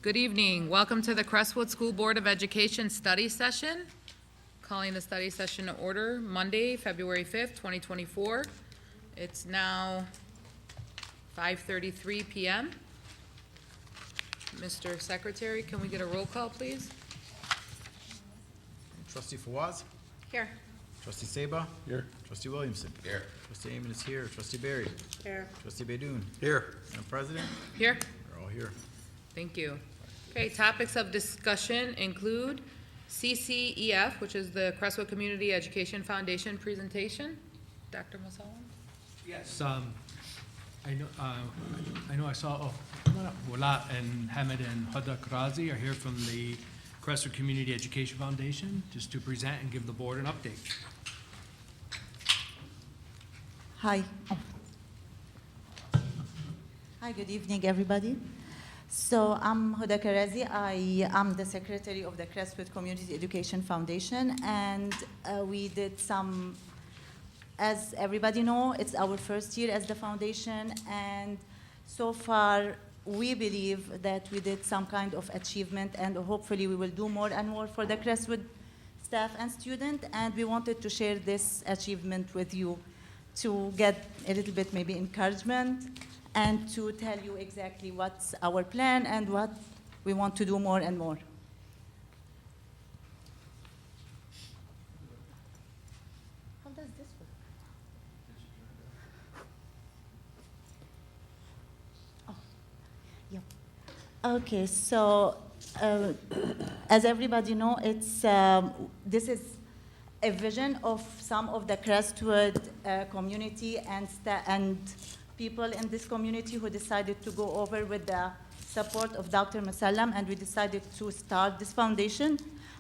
Good evening. Welcome to the Crestwood School Board of Education study session. Calling the study session to order Monday, February 5th, 2024. It's now 5:33 p.m. Mr. Secretary, can we get a roll call, please? Trustee Fawaz? Here. Trustee Seba? Here. Trustee Williamson? Here. Trustee Amon is here. Trustee Barry? Here. Trustee Baydoun? Here. Madam President? Here. We're all here. Thank you. Okay, topics of discussion include CCEF, which is the Crestwood Community Education Foundation presentation. Dr. Musallam? Yes, I know I saw, Wala and Hamid and Huda Karazi are here from the Crestwood Community Education Foundation, just to present and give the board an update. Hi. Hi, good evening, everybody. So I'm Huda Karazi. I am the secretary of the Crestwood Community Education Foundation, and we did some, as everybody know, it's our first year as the foundation, and so far we believe that we did some kind of achievement, and hopefully we will do more and more for the Crestwood staff and student, and we wanted to share this achievement with you to get a little bit maybe encouragement and to tell you exactly what's our plan and what we want to do more and more. How does this work? Oh, yeah. Okay, so as everybody know, it's this is a vision of some of the Crestwood community and people in this community who decided to go over with the support of Dr. Musallam, and we decided to start this foundation.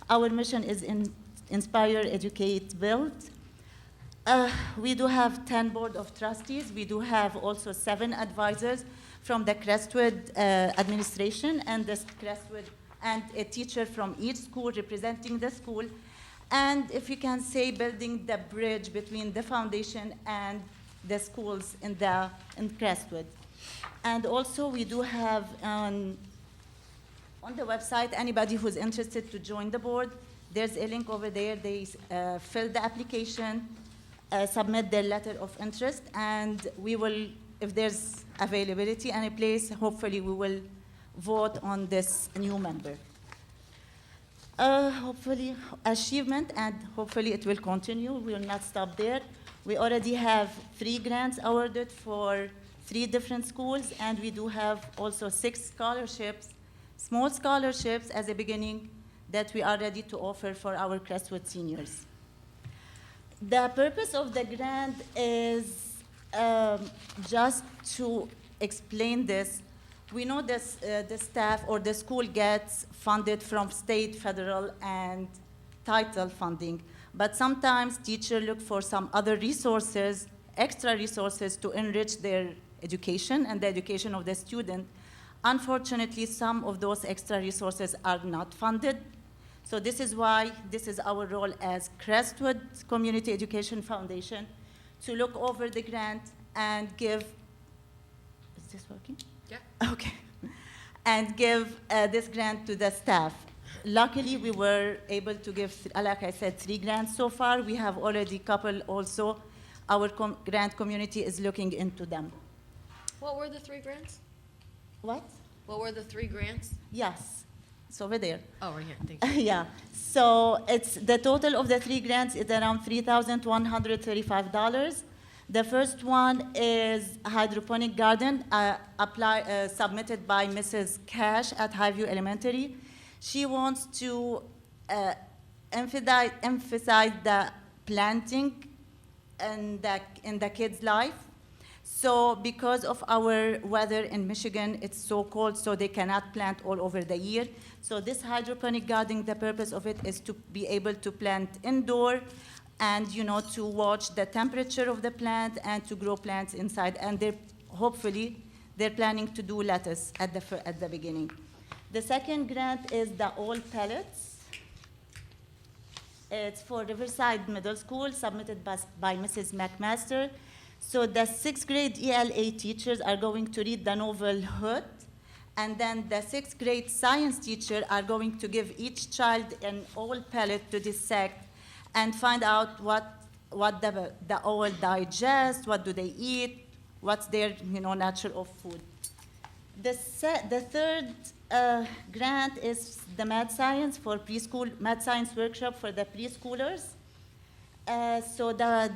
Our mission is inspire, educate, build. We do have 10 board of trustees. We do have also 7 advisors from the Crestwood administration and the Crestwood, and a teacher from each school representing the school. And if you can say, building the bridge between the foundation and the schools in Crestwood. And also we do have on the website, anybody who's interested to join the board, there's a link over there. They fill the application, submit their letter of interest, and we will, if there's availability and a place, hopefully we will vote on this new member. Hopefully achievement, and hopefully it will continue. We will not stop there. We already have 3 grants awarded for 3 different schools, and we do have also 6 scholarships, small scholarships as a beginning that we are ready to offer for our Crestwood seniors. The purpose of the grant is just to explain this. We know this, the staff or the school gets funded from state, federal, and title funding. But sometimes teachers look for some other resources, extra resources to enrich their education and the education of the student. Unfortunately, some of those extra resources are not funded. So this is why this is our role as Crestwood Community Education Foundation to look over the grant and give, is this working? Yeah. Okay. And give this grant to the staff. Luckily, we were able to give, like I said, 3 grants so far. We have already a couple also. Our grant community is looking into them. What were the 3 grants? What? What were the 3 grants? Yes, it's over there. Oh, right here, thank you. Yeah, so it's the total of the 3 grants is around $3,135. The first one is hydroponic garden, submitted by Mrs. Cash at Highview Elementary. She wants to emphasize the planting in the kids' life. So because of our weather in Michigan, it's so cold, so they cannot plant all over the year. So this hydroponic garden, the purpose of it is to be able to plant indoor and, you know, to watch the temperature of the plant and to grow plants inside. And hopefully they're planning to do lettuce at the beginning. The second grant is the all pellets. It's for Riverside Middle School, submitted by Mrs. McMaster. So the 6th grade ELA teachers are going to read the novel Hood, And then the 6th grade science teacher are going to give each child an owl pellet to dissect and find out what the owl digest, what do they eat, what's their nature of food. The third grant is the math science workshop for the preschoolers. So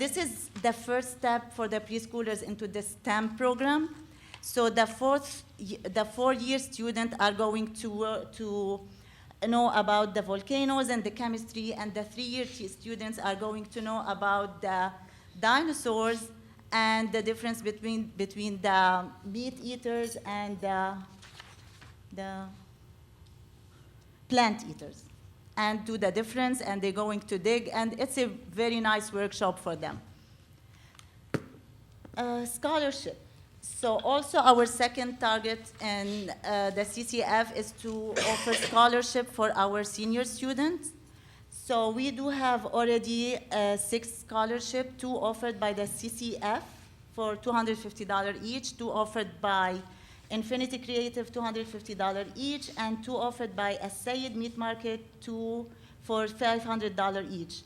this is the first step for the preschoolers into the STEM program. So the 4-year students are going to know about the volcanoes and the chemistry, and the 3-year students are going to know about the dinosaurs and the difference between the meat eaters and the plant eaters, and do the difference, and they're going to dig, and it's a very nice workshop for them. Scholarship. So also our second target in the CCF is to offer scholarship for our senior students. So we do have already 6 scholarships, 2 offered by the CCF for $250 each, 2 offered by Infinity Creative, $250 each, and 2 offered by Sayed Meat Market, 2 for $500 each.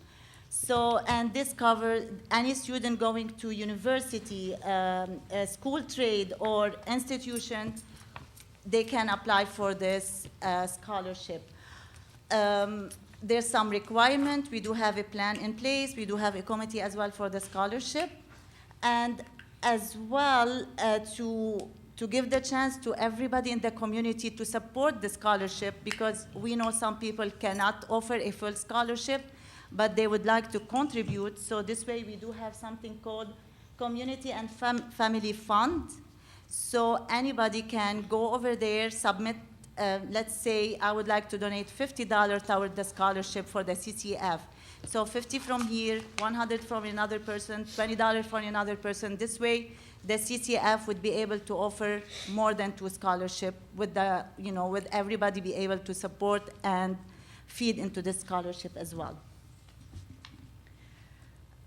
So, and this covers any student going to university, school trade, or institution, they can apply for this scholarship. There's some requirement. We do have a plan in place. We do have a committee as well for the scholarship. And as well, to give the chance to everybody in the community to support the scholarship, because we know some people cannot offer a full scholarship, but they would like to contribute. So this way we do have something called Community and Family Fund. So anybody can go over there, submit, let's say I would like to donate $50 toward the scholarship for the CCF. So 50 from here, 100 from another person, $20 from another person. This way, the CCF would be able to offer more than 2 scholarships with the, with everybody be able to support and feed into this scholarship as well.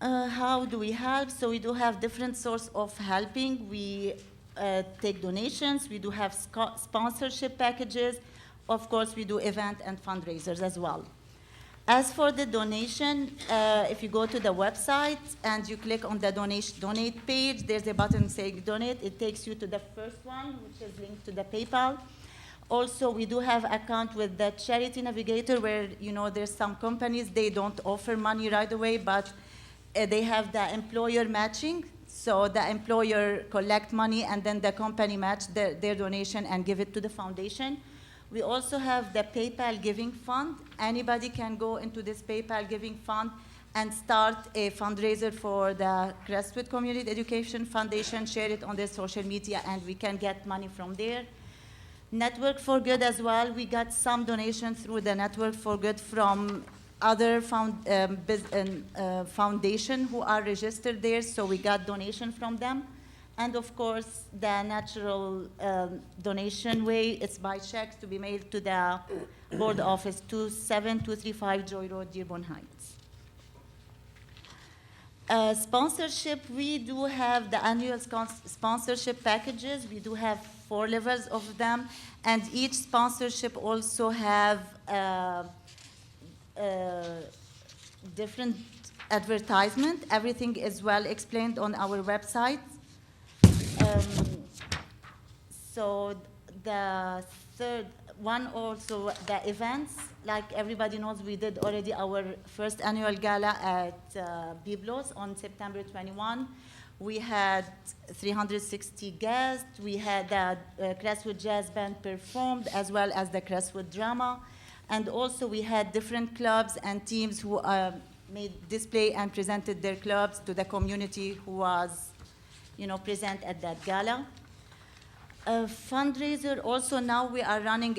How do we help? So we do have different sources of helping. We take donations. We do have sponsorship packages. Of course, we do event and fundraisers as well. As for the donation, if you go to the website and you click on the donate page, there's a button saying donate. It takes you to the first one, which is linked to the PayPal. Also, we do have account with the Charity Navigator, where there's some companies, they don't offer money right away, but they have the employer matching. So the employer collect money, and then the company match their donation and give it to the foundation. We also have the PayPal Giving Fund. Anybody can go into this PayPal Giving Fund and start a fundraiser for the Crestwood Community Education Foundation, share it on their social media, and we can get money from there. Network for Good as well. We got some donations through the Network for Good from other foundation who are registered there, so we got donation from them. And of course, the natural donation way, it's by checks to be mailed to the board office, 27235 Joy Road, Dearborn Heights. Sponsorship, we do have the annual sponsorship packages. We do have 4 levels of them, and each sponsorship also have different advertisement. Everything is well explained on our website. So the third one, also the events, like everybody knows, we did already our first annual gala at Biblos on September 21. We had 360 guests. We had the Crestwood Jazz Band performed, as well as the Crestwood Drama. And also we had different clubs and teams who made display and presented their clubs to the community who was, present at that gala. Fundraiser, also now we are running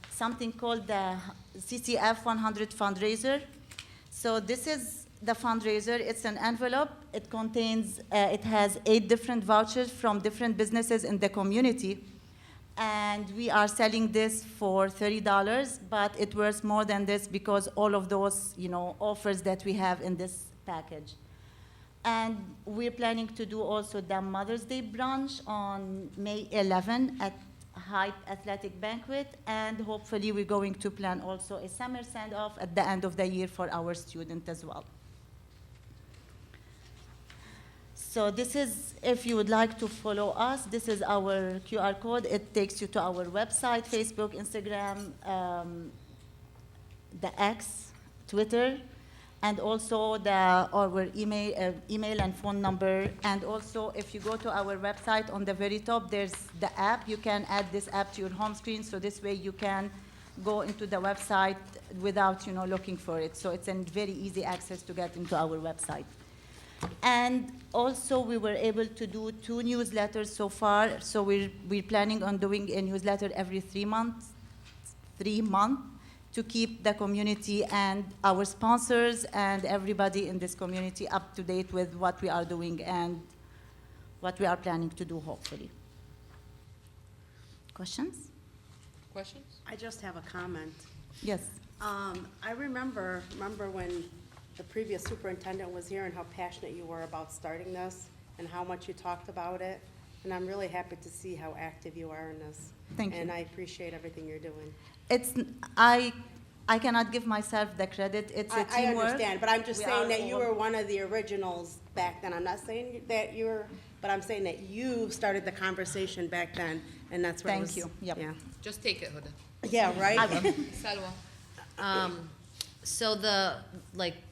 something called the CCF 100 fundraiser. So this is the fundraiser. It's an envelope. It contains, it has 8 different vouchers from different businesses in the community. And we are selling this for $30, but it worth more than this because all of those, offers that we have in this package. And we're planning to do also the Mother's Day brunch on May 11 at hype athletic banquet, and hopefully we're going to plan also a summer send-off at the end of the year for our student as well. So this is, if you would like to follow us, this is our QR code. It takes you to our website, Facebook, Instagram, the X, Twitter, and also our email and phone number. And also, if you go to our website, on the very top, there's the app. You can add this app to your home screen, so this way you can go into the website without, looking for it. So it's a very easy access to get into our website. And also, we were able to do 2 newsletters so far. So we're planning on doing a newsletter every 3 months, to keep the community and our sponsors and everybody in this community up to date with what we are doing and what we are planning to do, hopefully. Questions? Questions? I just have a comment. Yes. I remember when the previous superintendent was here and how passionate you were about starting this and how much you talked about it. And I'm really happy to see how active you are in this. Thank you. And I appreciate everything you're doing. I cannot give myself the credit. It's a I teamwork. understand, but I'm just We saying are that you all- were one of the originals back then. I'm not saying that you were, but I'm saying that you started the conversation back then, and that's what it Thank was. you. Yep. Yeah. Just take it, Huda. Yeah, right? Salwa. So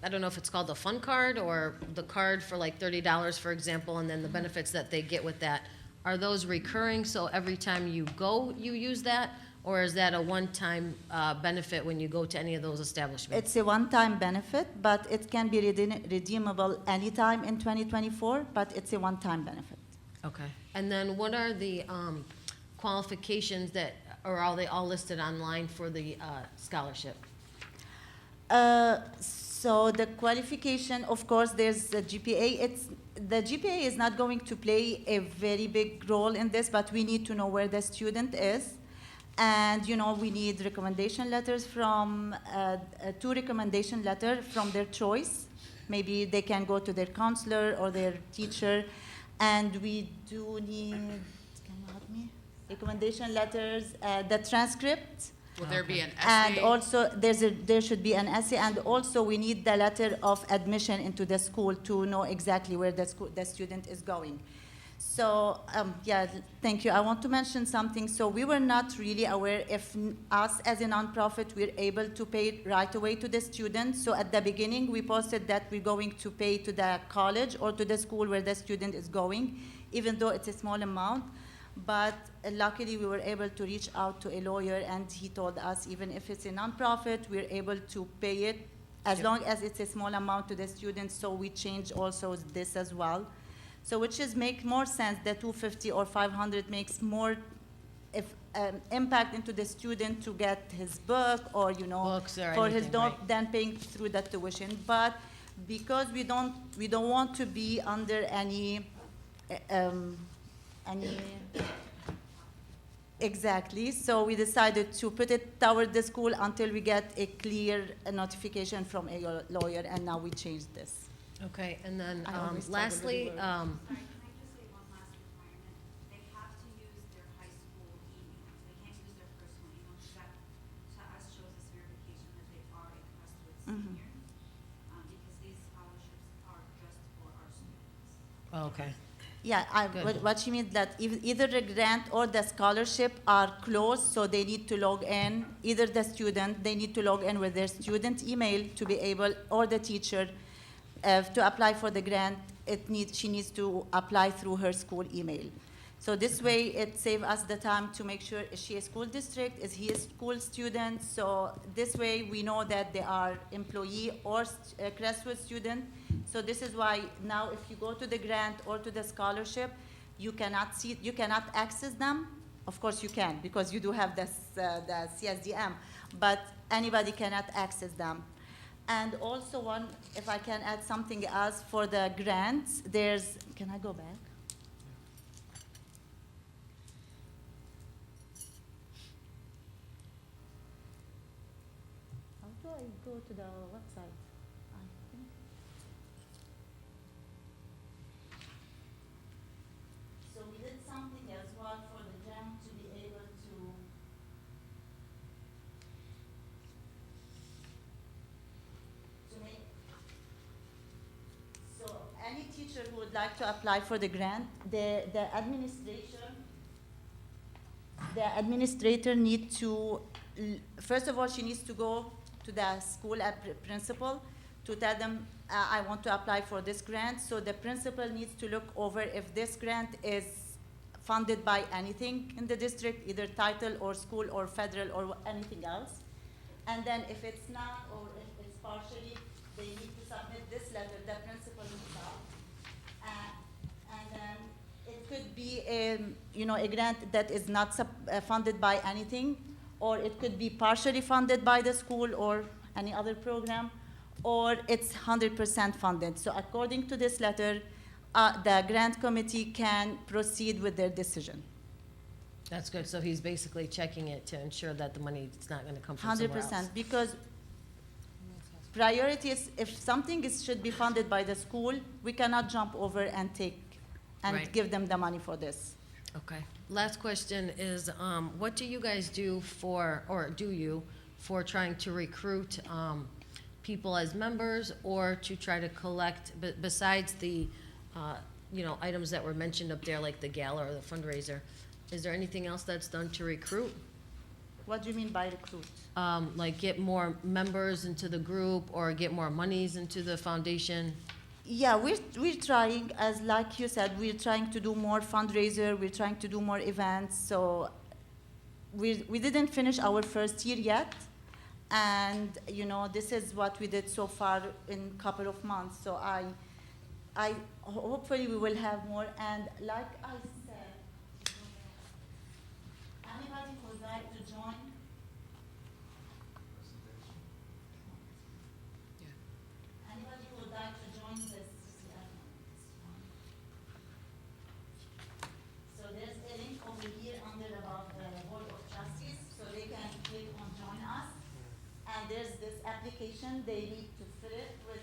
I don't know if it's called the fun card or the card for like $30, for example, and then the benefits that they get with that. Are those recurring, so every time you go, you use that? Or is that a one-time benefit when you go to any of those establishments? It's a one-time benefit, but it can be redeemable anytime in 2024, but it's a one-time benefit. Okay. And then what are the qualifications or are they all listed online for the scholarship? So the qualification, of course, there's the GPA. The GPA is not going to play a very big role in this, but we need to know where the student is. And, we need recommendation letters from, 2 recommendation letters from their choice. Maybe they can go to their counselor or their teacher. And we do need, can you help me? Recommendation letters, the transcript. Will there be an And essay? also, there should be an essay, and also we need the letter of admission into the school to know exactly where the student is going. So, thank you. I want to mention something. So we were not really aware if us as a nonprofit, we're able to pay right away to the student. So at the beginning, we posted that we're going to pay to the college or to the school where the student is going, even though it's a small amount. But luckily, we were able to reach out to a lawyer, and he told us even if it's a nonprofit, we're able to pay it as long as it's a small amount to the students. So we changed also this as well. So which is make more sense. The 250 or 500 makes more impact into the student to get his book or Books or for his anything, dog right. than paying through the tuition. But because we don't want to be under any exactly. So we decided to put it toward the school until we get a clear notification from a lawyer, and now we changed this. Okay, and then I always struggle with lastly, the word. Sorry, can I just say one last requirement? They have to use their high school emails. They can't use their personal email, because that, to us, shows us verification that they are a Crestwood senior. Because these scholarships are just for our students. okay. Yeah, Good. what she means that either the grant or the scholarship are closed, so they need to log in. Either the student, they need to log in with their student email to be able, or the teacher, to apply for the grant. She needs to apply through her school email. So this way, it saves us the time to make sure, is she a school district, is he a school student? So this way, we know that they are employee or Crestwood student. So this is why now if you go to the grant or to the scholarship, you cannot access them. Of course you can, because you do have the CSDM, but anybody cannot access them. And also if I can add something else for the grants, can I go back? How do I go to the website? I think. So we did something as well for the grant to be able to teacher who would like to apply for the grant, the administrator need to, first of all, she needs to go to the school principal to tell them, I want to apply for this grant. So the principal needs to look over if this grant is funded by anything in the district, either title or school or federal or anything else. And then if it's not, or if it's partially, they need to submit this letter, the principal himself. And then it could be a grant that is not funded by anything, or it could be partially funded by the school or any other program, or it's 100% funded. So according to this letter, the grant committee can proceed with their decision. That's good, so he's basically checking it to ensure that the money is not gonna come from somewhere else. 100%, because priority is, if something should be funded by the school, we cannot jump over and take, and Right. give them the money for this. Okay. Last question is, what do you guys do for, or do you, for trying to recruit people as members, or to try to collect, besides the, items that were mentioned up there, like the gala or the fundraiser, is there anything else that's done to recruit? What do you mean by recruit? Like get more members into the group, or get more monies into the foundation? Yeah, we're trying, as like you said, we're trying to do more fundraiser, we're trying to do more events. So we didn't finish our first year yet, and this is what we did so far in a couple of months. So I hopefully we will have more. And like I said, anybody who would like to join? Anybody who would like to join this? So there's a link over here under about the Board of Trustees, so they can click on join us. And there's this application, they need to fill it with,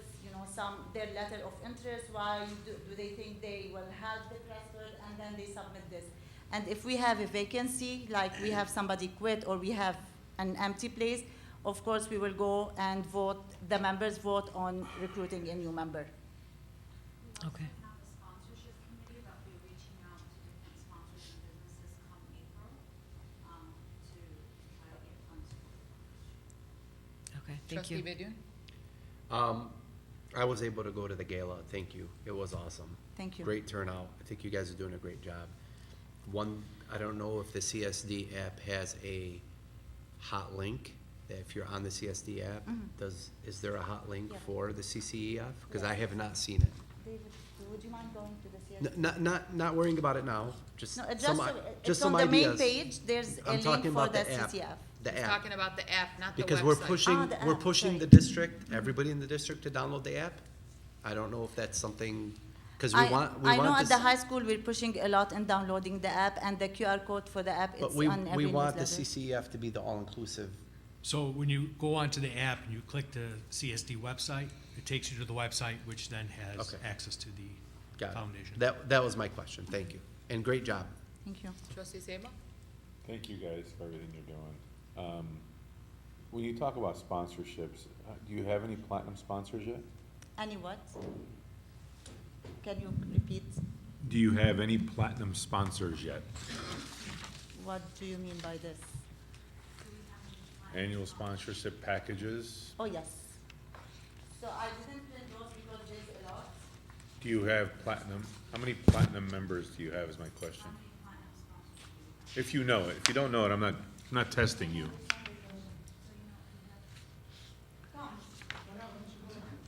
their letter of interest, why do they think they will help the Crestwood, and then they submit this. And if we have a vacancy, like we have somebody quit or we have an empty place, of course we will go and vote, the members vote on recruiting a new member. Okay. We have a sponsorship committee that will be reaching out to different sponsors and businesses come April, to try to get funds for the launch. Okay, thank you. Trustee Badun? I was able to go to the gala. Thank you. It was awesome. Thank you. Great turnout. I think you guys are doing a great job. I don't know if the CSD app has a hot link, that if you're on the CSD app, is there a hot link Yeah. for the CCEF? Because I Yes. have not seen it. David, would you mind going to the CSD? Not worrying about it now, just No, some, it's just on some the main ideas. page, there's a I'm link talking for about the the app. CCF. The He's app. talking about the app, not the website. Because we're pushing, the we're app, pushing sorry. the district, everybody in the district to download the app. I don't know if that's something, because we want I know at this. the high school, we're pushing a lot in downloading the app, and the QR code for the app, But it's we on every want the newsletter. CCEF to be the all-inclusive. So when you go onto the app and you click the CSD website, it takes you to the website, which then has Okay. access to the Got it. foundation. That was my question. Thank you. And great job. Thank you. Trustee Sabo? Thank you guys for everything you're doing. When you talk about sponsorships, do you have any platinum sponsors yet? Any what? Can you repeat? Do you have any platinum sponsors yet? What do you mean by this? Annual sponsorship packages? Oh, yes. So I didn't print those because there's a lot. Do you have platinum? How many platinum members do you have is my question? If you know it. If you don't know it, I'm not testing you.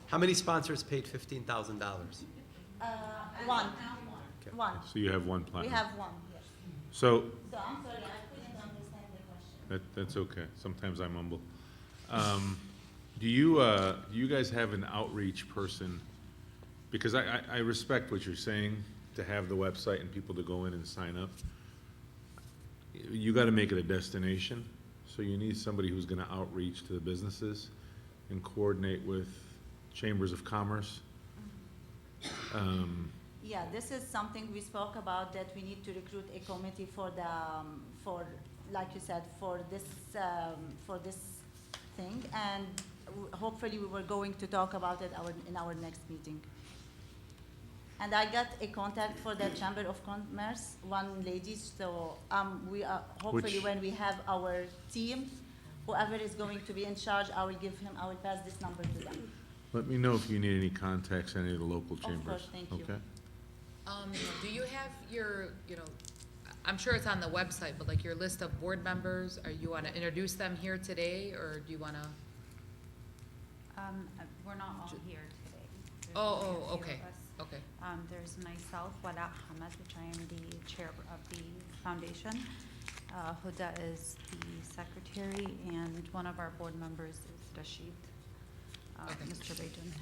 How many sponsors paid $15,000? One. One. So you have one We platinum. have one, yes. So, So I'm sorry, I couldn't understand the question. that's okay. Sometimes I mumble. Do you guys have an outreach person? Because I respect what you're saying, to have the website and people to go in and sign up. You gotta make it a destination, so you need somebody who's gonna outreach to the businesses and coordinate with chambers of commerce. Yeah, this is something we spoke about, that we need to recruit a committee for the, like you said, for this thing, and hopefully we were going to talk about it in our next meeting. And I got a contact for the Chamber of Commerce, one lady, so we are, hopefully Which- when we have our team, whoever is going to be in charge, I will pass this number to them. Let me know if you need any contacts, any of the local chambers. course, thank you. Okay? Do you have your, I'm sure it's on the website, but like your list of board members, are you wanna introduce them here today, or do you wanna? We're not all here today. There's Oh, only a oh, few okay, of us. okay, There's myself, Wala Ahmed, which I am the chair of the foundation. Huda is the secretary, and one of our board members is Rashid, Okay. Mr. Bajun.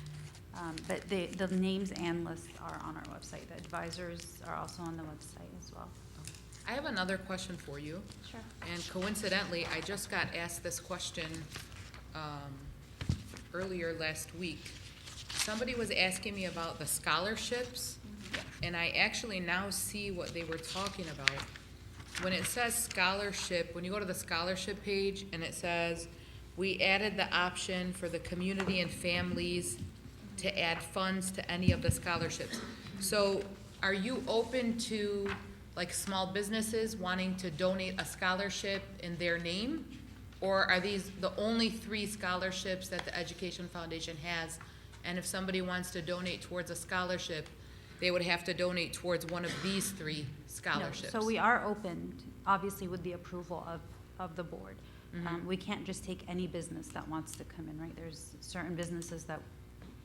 But the names and lists are on our website. The advisors are also on the website as well. I have another question for you. Sure. And coincidentally, I just got asked this question earlier last week. Somebody was asking me about the scholarships, and I actually now see what they were talking about. When it says scholarship, when you go to the scholarship page, and it says, we added the option for the community and families to add funds to any of the scholarships. So are you open to, like, small businesses wanting to donate a scholarship in their name? Or are these the only 3 scholarships that the Education Foundation has? And if somebody wants to donate towards a scholarship, they would have to donate towards one of these 3 No, scholarships? so we are open, obviously with the approval of the board. We can't just take any business that wants to come in, right? There's certain businesses that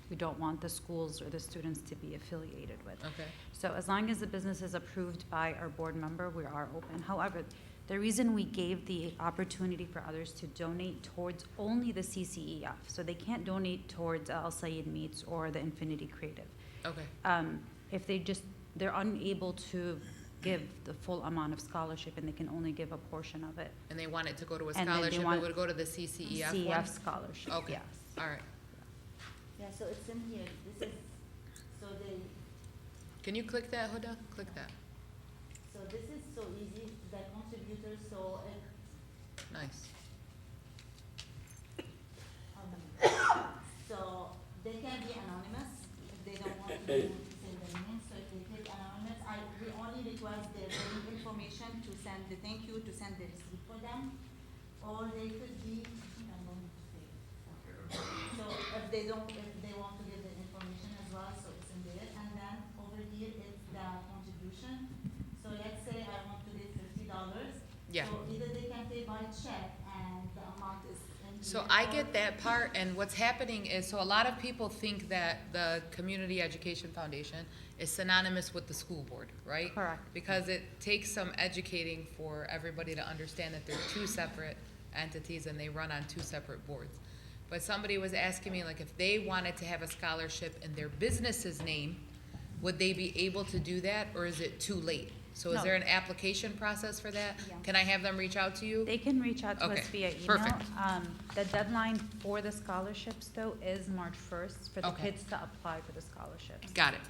we don't want the schools or the students to be affiliated with. Okay, So as long as the business is approved by our board member, we are open. However, the reason we gave the opportunity for others to donate towards only the CCEF, so they can't donate towards Al Sayed Meats or the Infinity Creative. okay, If they're unable to give the full amount of scholarship and they can only give a portion of it. and they want it to go to a And then they scholarship, it want would go to the CCEF one? CEF scholarship, Okay, yes. all right. Yeah, so it's in here, this is, so Can you click that, Huda? Click that, so this is so easy, the contributors, so nice. so they can be anonymous if they don't want to say their name, so if they click anonymous, we only request their information to send the thank you, to send the receipt for them, or they could be, I'm going to say, so if they want to give the information as well, so it's in there, and then over here is the contribution, so let's say I want to give $50. Yeah. So either they can pay by check and the amount is in So here, I or- get that part, and what's happening is, so a lot of people think that the Community Education Foundation is synonymous with the school board, right? Correct. Because it takes some educating for everybody to understand that they're 2 separate entities and they run on 2 separate boards. But somebody was asking me, like, if they wanted to have a scholarship in their business's name, would they be able to do that, or is it too late? So is No. there an application process for that? Yeah. Can I have them reach out to you? They can reach out to us Okay, via email. perfect. The deadline for the scholarships, though, is March 1st for the Okay. kids to apply for the scholarships. Got it.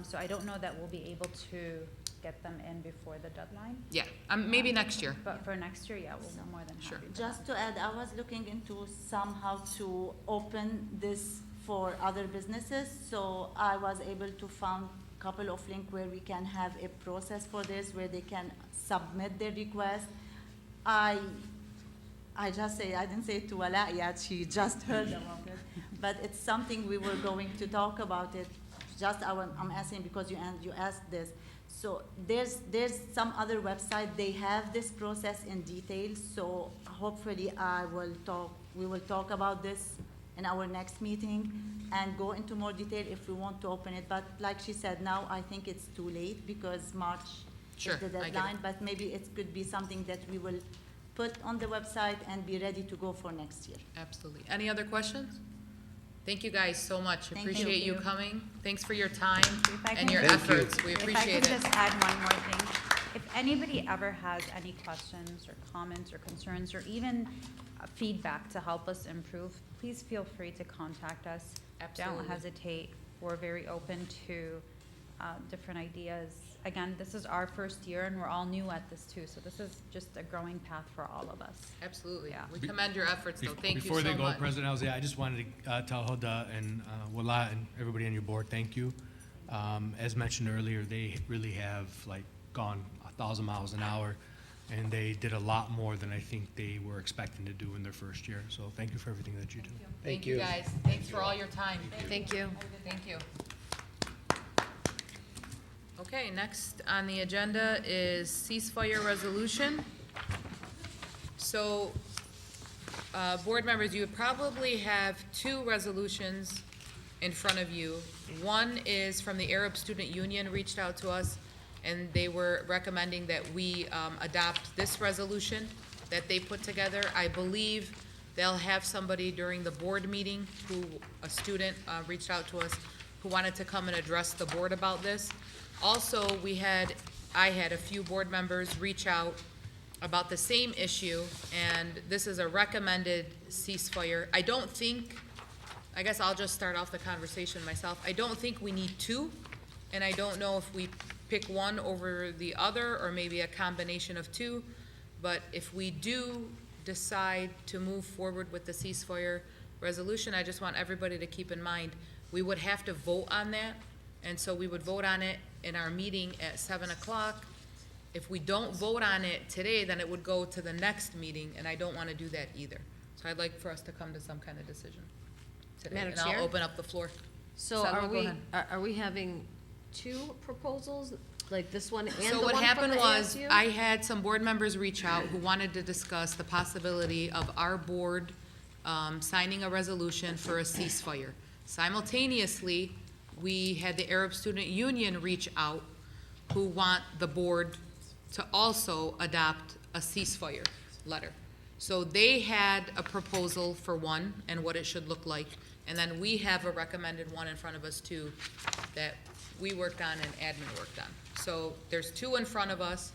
So I don't know that we'll be able to get them in before the deadline, Yeah, maybe next year. but for next year, yeah, we'll be more than Sure. happy. to Just to add, I was looking into somehow to open this for other businesses, so I was able to find a couple of links where we can have a process for this, where they can submit their request. I just say, I didn't say it to Wala yet, she just heard about it, but it's something we were going to talk about it. I'm asking because you asked this. So there's some other website, they have this process in detail, so hopefully we will talk about this in our next meeting and go into more detail if we want to open it. But like she said, now I think it's too late because March Sure, is the I get it. deadline, but maybe it could be something that we will put on the website and be ready to go for next year. Absolutely. Any other questions? Thank you guys so much. Thank Appreciate you you. coming. Thanks for your time If I and can your just- efforts. We If I appreciate could it. just add one more thing. If anybody ever has any questions or comments or concerns, or even feedback to help us improve, please feel free to contact us. Absolutely. Don't hesitate. We're very open to different ideas. Again, this is our first year, and we're all new at this too, so this is just a growing path for all of us. Absolutely. Yeah. We commend your efforts, though. Thank you so Before they go, much. President Elzey, I just wanted to tell Huda and Wala and everybody on your board, thank you. As mentioned earlier, they really have like gone 1,000 miles an hour, and they did a lot more than I think they were expecting to do in their first year. So thank you for everything that you do. Thank you, guys. Thanks for all your time. Thank you. Thank you. Okay, next on the agenda is ceasefire resolution. So, board members, you probably have two resolutions in front of you. One is from the Arab Student Union, reached out to us, and they were recommending that we adopt this resolution that they put together. I believe they'll have somebody during the board meeting a student reached out to us who wanted to come and address the board about this. Also, I had a few board members reach out about the same issue, and this is a recommended ceasefire. I guess I'll just start off the conversation myself. I don't think we need two, and I don't know if we pick one over the other, or maybe a combination of two, but if we do decide to move forward with the ceasefire resolution, I just want everybody to keep in mind, we would have to vote on that, and so we would vote on it in our meeting at 7 o'clock. If we don't vote on it today, then it would go to the next meeting, and I don't want to do that either. So I'd like for us to come to some kind of decision today. Madam And Chair? I'll open up the floor. So Settle, are go we, ahead. are we having two proposals, like this one and the So one what from happened the was, ASU? I had some board members reach out who wanted to discuss the possibility of our board signing a resolution for a ceasefire. Simultaneously, we had the Arab Student Union reach out who want the board to also adopt a ceasefire letter. So they had a proposal for one and what it should look like, and then we have a recommended one in front of us too that we worked on and admin worked on. So there's two in front of us.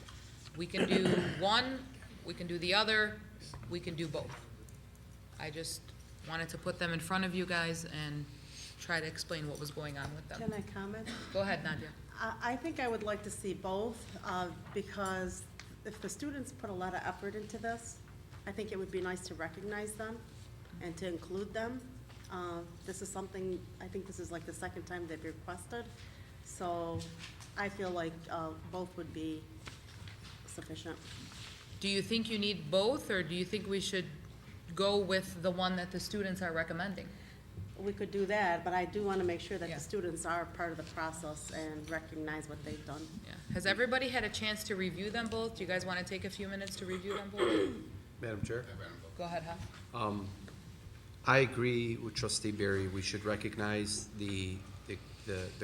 We can do one, we can do the other, we can do both. I just wanted to put them in front of you guys and try to explain what was going on with them. Can I comment? Go ahead, Nadia. I think I would like to see both, because if the students put a lot of effort into this, I think it would be nice to recognize them and to include them. This is something, I think this is like the second time they've requested, so I feel like both would be sufficient. Do you think you need both, or do you think we should go with the one that the students are recommending? We could do that, but I do want to make sure that Yeah. the students are part of the process and recognize what they've done. Yeah. Has everybody had a chance to review them both? Do you guys want to take a few minutes to review them both? Madam Chair? Go ahead, Huff. I agree with trustee Barry. We should recognize the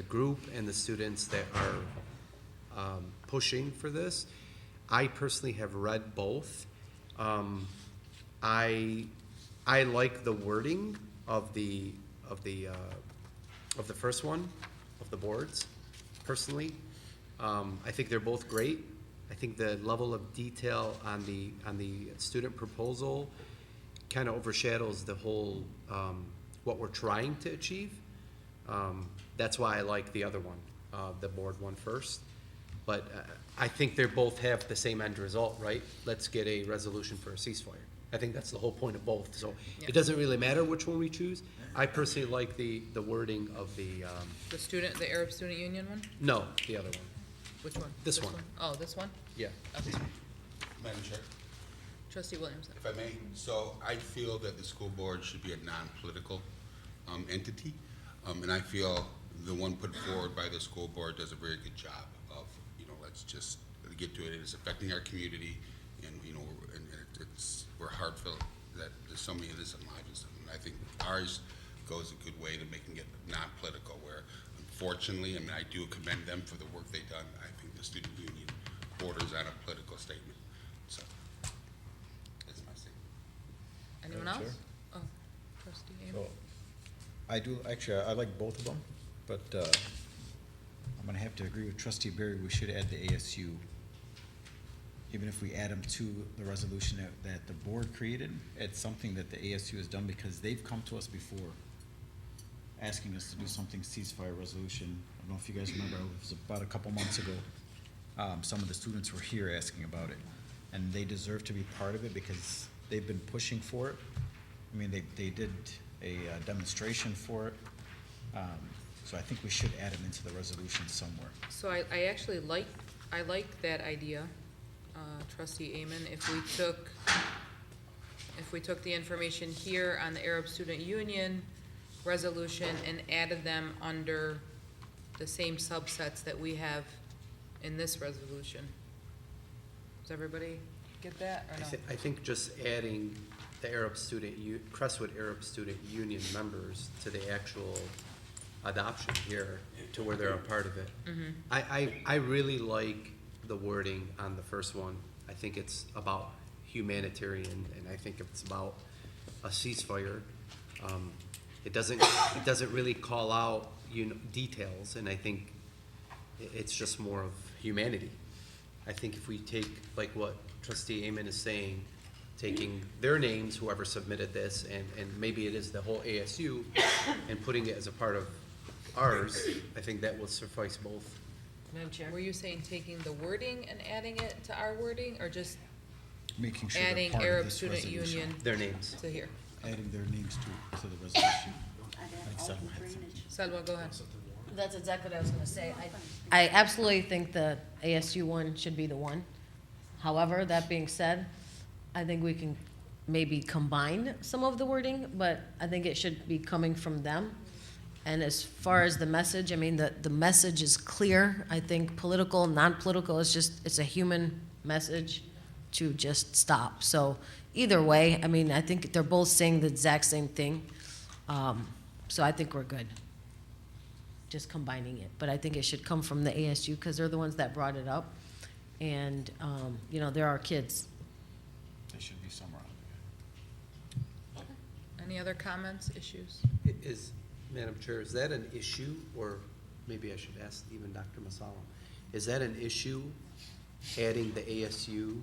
group and the students that are pushing for this. I personally have read both. I like the wording of the first one, of the boards, personally. I think they're both great. I think the level of detail on the student proposal kind of overshadows the whole, what we're trying to achieve. That's why I like the other one, the board one first. But I think they both have the same end result, right? Let's get a resolution for a ceasefire. I think that's the whole point of both. So Yeah. it doesn't really matter which one we choose. I personally like the wording of the, The Arab Student Union one? no, the other one. Which one? This Which one. Oh, this one? Yeah. Okay. Madam Chair, Trustee Williamson. if I may, so I feel that the school board should be a non-political entity, and I feel the one put forward by the school board does a very good job of, let's just get to it. It is affecting our community, and, we're heartfelt that there's so many innocent lives, and I think ours goes a good way to making it non-political, where unfortunately, I do commend them for the work they've done. I think the student union borders on a political statement, so that's my statement. Anyone Madam else? Chair? Oh, Trustee Amy. So, I do, actually, I like both of them, but I'm gonna have to agree with trustee Barry, we should add the ASU. Even if we add them to the resolution that the board created, it's something that the ASU has done, because they've come to us before asking us to do something ceasefire resolution. I don't know if you guys remember, it was about a couple months ago. Some of the students were here asking about it, and they deserve to be part of it because they've been pushing for it. They did a demonstration for it. So I think we should add them into the resolution somewhere. So I actually like that idea, trustee Amen, if we took the information here on the Arab Student Union resolution and added them under the same subsets that we have in this resolution. Does everybody get that, or no? I think just adding the Crestwood Arab Student Union members to the actual adoption here, to where they're a part of it. I really like the wording on the first one. I think it's about humanitarian, and I think it's about a ceasefire. It doesn't really call out, details, and I think it's just more of humanity. I think if we take, like what trustee Amen is saying, taking their names, whoever submitted this, and maybe it is the whole ASU, and putting it as a part of ours, I think that will suffice both. Madam Chair? Were you saying taking the wording and adding it to our wording, or just Making sure they're adding part of Arab this Student resolution. Union Their names. to here? Adding their names to the resolution. I think Selma had something. Selma, go ahead. That's exactly what I was gonna say. I absolutely think the ASU one should be the one. However, that being said, I think we can maybe combine some of the wording, but I think it should be coming from them. And as far as the message, I mean, the message is clear. I think political, non-political, it's a human message to just stop. So either way, I mean, I think they're both saying the exact same thing. So I think we're good, just combining it. But I think it should come from the ASU, because they're the ones that brought it up. And, there are kids. They should be somewhere on Any other comments, issues? Madam Chair, is that an issue, or maybe I should ask even Dr. Masalam, is that an issue, adding the ASU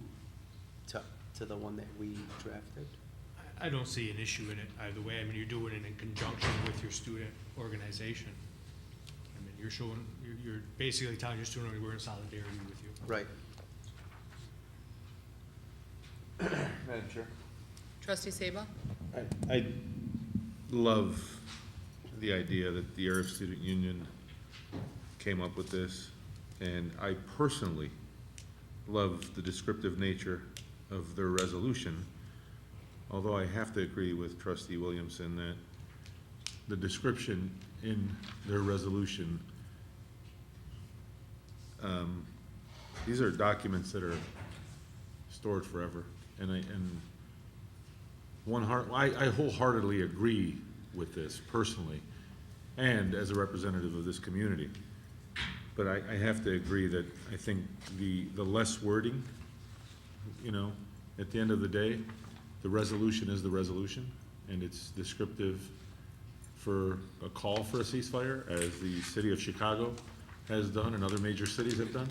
to the one that we drafted? I don't see an issue in it either way. I mean, you're doing it in conjunction with your student organization. I mean, you're basically telling your student we're in solidarity with you. Right. Madam Chair? Trustee Seba? I love the idea that the Arab Student Union came up with this, and I personally love the descriptive nature of their resolution, although I have to agree with trustee Williamson that the description in their resolution, these are documents that are stored forever, and I wholeheartedly agree with this personally, and as a representative of this community. But I have to agree that I think the less wording, at the end of the day, the resolution is the resolution, and it's descriptive for a call for a ceasefire, as the city of Chicago has done and other major cities have done,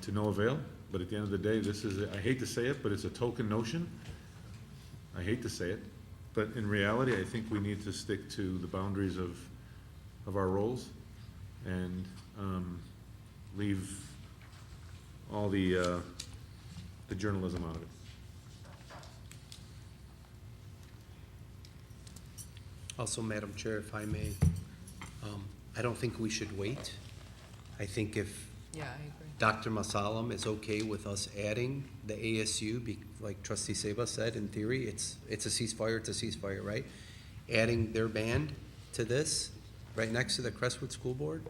to no avail. But at the end of the day, this is, I hate to say it, but it's a token notion. I hate to say it, but in reality, I think we need to stick to the boundaries of our roles and leave all the journalism out of it. Also, Madam Chair, if I may, I don't think we should wait. I think if Yeah, I agree. Dr. Masalam is okay with us adding the ASU, like trustee Seba said, in theory, it's a ceasefire, right? Adding their band to this, right next to the Crestwood School Board,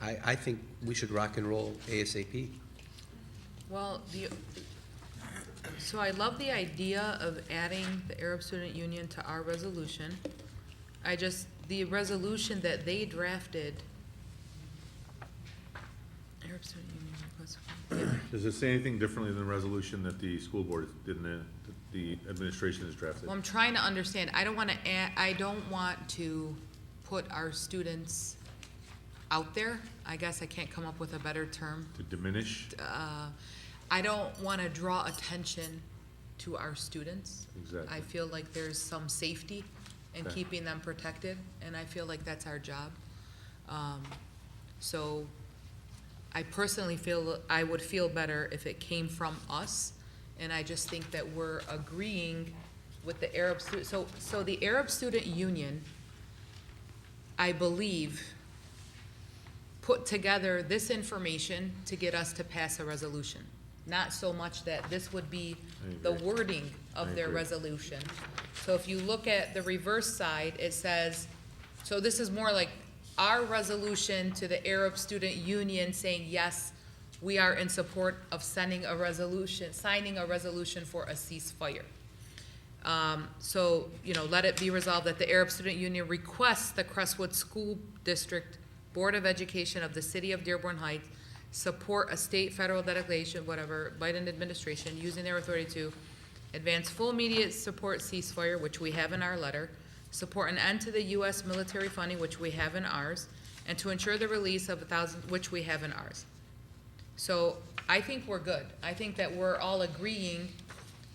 I think we should rock and roll ASAP. Well, so I love the idea of adding the Arab Student Union to our resolution. The resolution that they drafted, Arab Student Union request. Does it say anything differently than the resolution that the school board did, that the administration has drafted? Well, I'm trying to understand. I don't want to put our students out there. I guess I can't come up with a better term. To diminish? I don't want to draw attention to our students. Exactly. I feel like there's some safety in Okay. keeping them protected, and I feel like that's our job. So I personally feel I would feel better if it came from us, and I just think that we're agreeing with the Arab student. So the Arab Student Union, I believe, put together this information to get us to pass a resolution. Not so much that this would be the wording of their resolution. So if you look at the reverse side, it says, so this is more like our resolution to the Arab Student Union saying, yes, we are in support of signing a resolution for a ceasefire. So, let it be resolved that the Arab Student Union requests the Crestwood School District Board of Education of the City of Dearborn Heights support a state, federal delegation, whatever, Biden administration, using their authority to advance full immediate support ceasefire, which we have in our letter, support an end to the U.S. military funding, which we have in ours, and to ensure the release of 1,000, which we have in ours. So I think we're good. I think that we're all agreeing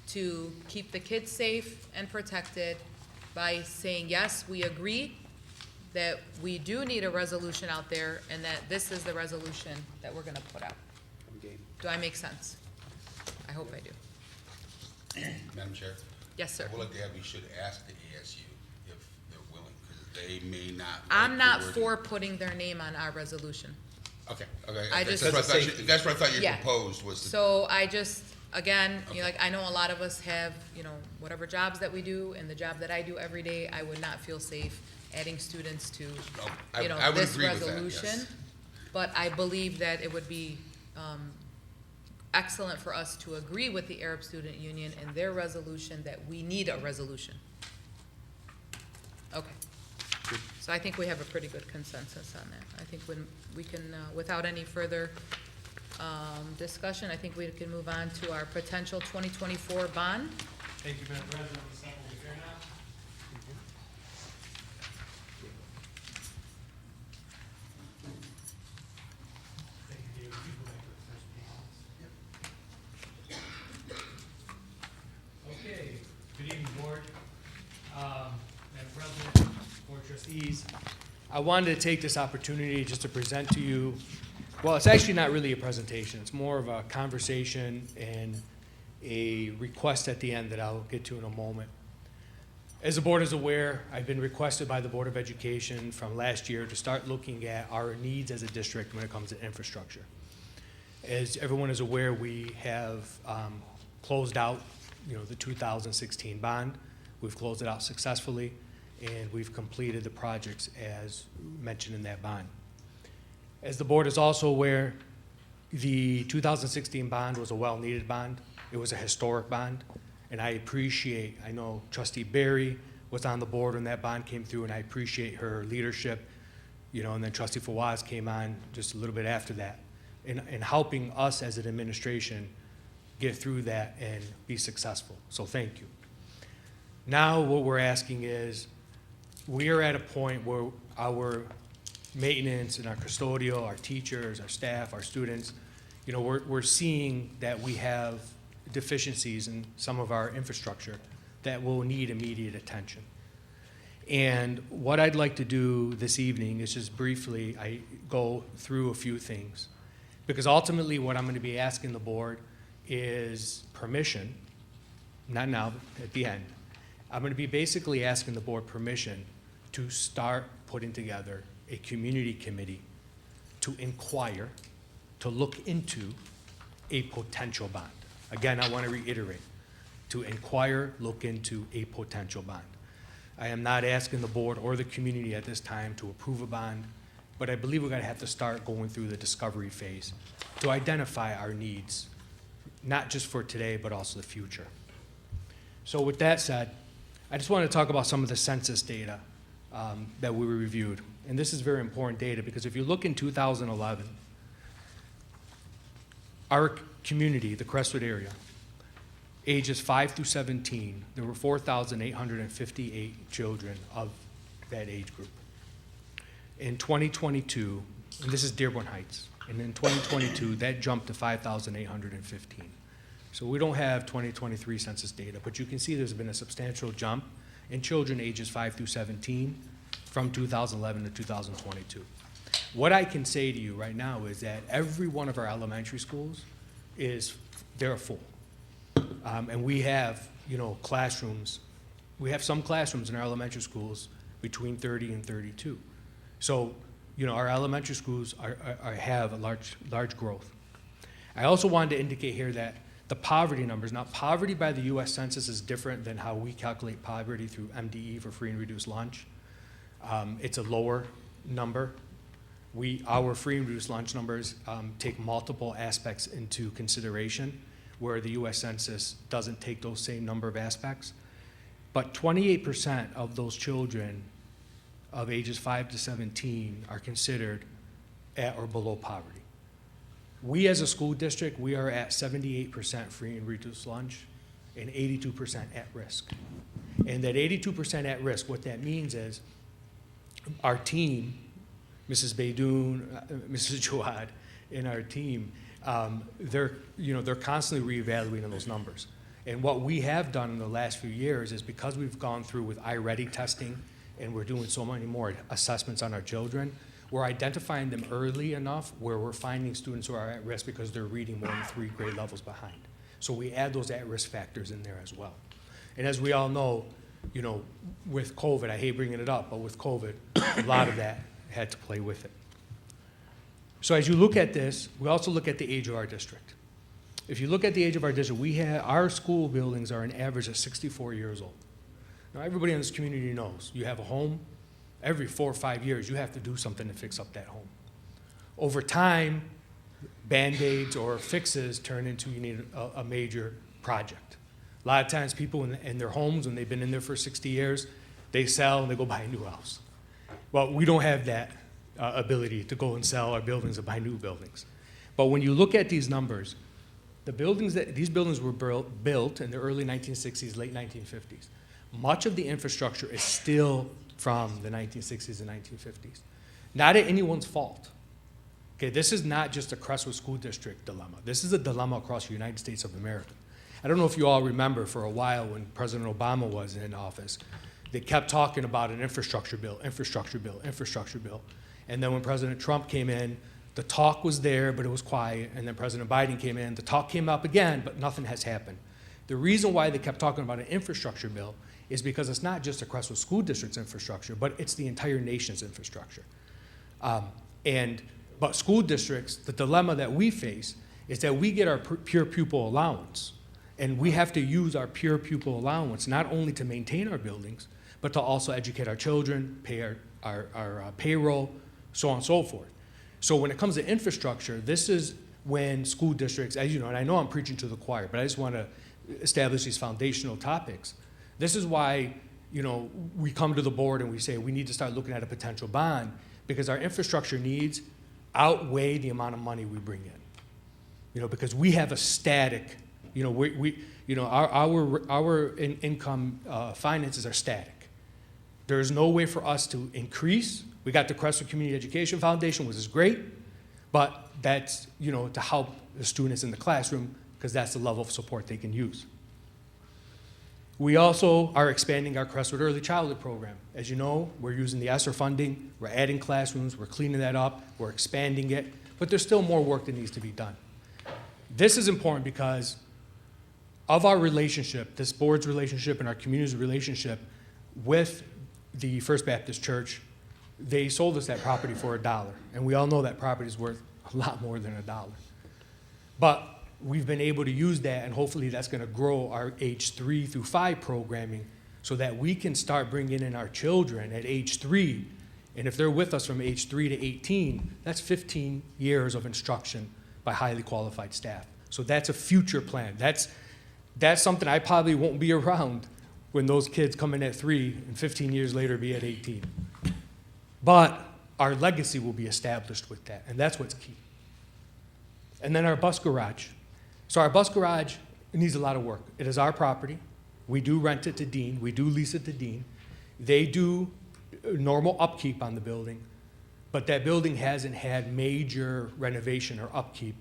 to keep the kids safe and protected by saying, yes, we agree that we do need a resolution out there and that this is the resolution that we're gonna put out. Okay. Do I make sense? I hope I do. Madam Chair? Yes, sir. I would like to we should ask the ASU if they're willing, because they may not. I'm like not the wording. for putting their name on our resolution. Okay. I That's just- what I thought you Yeah. proposed was to. So I just, again, Okay. I know a lot of us have, whatever jobs that we do, and the job that I do every day, I would not feel safe adding students to, I would this agree with that, resolution. yes. But I believe that it would be, excellent for us to agree with the Arab Student Union and their resolution that we need a resolution. Okay. So I think we have a pretty good consensus on that. I think when we can, without any further discussion, I think we can move on to our potential 2024 bond. Thank you, Madam President. Ms. Sessions, is here now? Thank you, David. You go back to the first page. Okay, good evening, Board. Madam President, Board Trustees. I wanted to take this opportunity just to present to you, well, it's actually not really a presentation. It's more of a conversation and a request at the end that I'll get to in a moment. As the board is aware, I've been requested by the Board of Education from last year to start looking at our needs as a district when it comes to infrastructure. As everyone is aware, we have closed out, the 2016 bond. We've closed it out successfully, and we've completed the projects as mentioned in that bond. As the board is also aware, the 2016 bond was a well-needed bond. It was a historic bond, and I know Trustee Berry was on the board when that bond came through, and I appreciate her leadership, and then Trustee Fawaz came on just a little bit after that, in helping us as an administration get through that and be successful. So thank you. Now what we're asking is, we are at a point where our maintenance and our custodial, our teachers, our staff, our students, we're seeing that we have deficiencies in some of our infrastructure that will need immediate attention. And what I'd like to do this evening is just briefly, I go through a few things. Because ultimately what I'm going to be asking the board is permission, not now, but at the end. I'm going to be basically asking the board permission to start putting together a community committee to inquire, to look into a potential bond. Again, I want to reiterate, to inquire, look into a potential bond. I am not asking the board or the community at this time to approve a bond, but I believe we're going to have to start going through the discovery phase to identify our needs, not just for today, but also the future. So with that said, I just want to talk about some of the census data that we reviewed. And this is very important data because if you look in 2011, our community, the Crestwood area, ages 5 through 17, there were 4,858 children of that age group. In 2022, and this is Dearborn Heights, and in 2022, that jumped to 5,815. So we don't have 2023 census data, but you can see there's been a substantial jump in children ages 5 through 17 from 2011 to 2022. What I can say to you right now is that every one of our elementary schools they're full. And we have, classrooms. We have some classrooms in our elementary schools between 30 and 32. So our elementary schools have a large growth. I also wanted to indicate here that the poverty numbers, now poverty by the US Census is different than how we calculate poverty through MDE for free and reduced lunch. It's a lower number. Our free and reduced lunch numbers take multiple aspects into consideration, where the US Census doesn't take those same number of aspects. But 28% of those children of ages 5 to 17 are considered at or below poverty. We as a school district, we are at 78% free and reduced lunch and 82% at risk. And that 82% at risk, what that means is our team, Mrs. Baidoon, Mrs. Jawad, and our team, they're constantly reevaluating those numbers. And what we have done in the last few years is, because we've gone through with iReady testing and we're doing so many more assessments on our children, we're identifying them early enough where we're finding students who are at risk because they're reading more than 3 grade levels behind. So we add those at-risk factors in there as well. And as we all know, with COVID, I hate bringing it up, but with COVID, a lot of that had to play with it. So as you look at this, we also look at the age of our district. If you look at the age of our district, our school buildings are an average of 64 years old. Now, everybody in this community knows you have a home, every 4 or 5 years, you have to do something to fix up that home. Over time, Band-Aids or fixes turn into you need a major project. A lot of times people in their homes, when they've been in there for 60 years, they sell and they go buy a new house. Well, we don't have that ability to go and sell our buildings and buy new buildings. But when you look at these numbers, these buildings were built in the early 1960s, late 1950s. Much of the infrastructure is still from the 1960s and 1950s. Not at anyone's fault. Okay, this is not just a Crestwood School District dilemma. This is a dilemma across the United States of America. I don't know if you all remember, for a while when President Obama was in office, they kept talking about an infrastructure bill, infrastructure bill, infrastructure bill. And then when President Trump came in, the talk was there, but it was quiet. And then President Biden came in, the talk came up again, but nothing has happened. The reason why they kept talking about an infrastructure bill is because it's not just the Crestwood School District's infrastructure, but it's the entire nation's infrastructure. But school districts, the dilemma that we face is that we get our pure pupil allowance, and we have to use our pure pupil allowance not only to maintain our buildings, but to also educate our children, pay our payroll, so on and so forth. So when it comes to infrastructure, this is when school districts, as you know, and I know I'm preaching to the choir, but I just want to establish these foundational topics. This is why, we come to the board and we say we need to start looking at a potential bond, because our infrastructure needs outweigh the amount of money we bring in. Because we have a static, our income finances are static. There is no way for us to increase. We got the Crestwood Community Education Foundation, which is great, but that's, to help the students in the classroom, because that's the level of support they can use. We also are expanding our Crestwood Early Childhood Program. As you know, we're using the ESSER funding, we're adding classrooms, we're cleaning that up, we're expanding it, but there's still more work that needs to be done. This is important because of our relationship, this board's relationship and our community's relationship with the First Baptist Church. They sold us that property for $1, and we all know that property is worth a lot more than $1. But we've been able to use that, and hopefully that's going to grow our age 3 through 5 programming so that we can start bringing in our children at age 3. And if they're with us from age 3 to 18, that's 15 years of instruction by highly qualified staff. So that's a future plan. That's something I probably won't be around when those kids come in at 3 and 15 years later be at 18. But our legacy will be established with that, and that's what's key. And then our bus garage. So our bus garage needs a lot of work. It is our property. We do rent it to Dean. We do lease it to Dean. They do normal upkeep on the building, but that building hasn't had major renovation or upkeep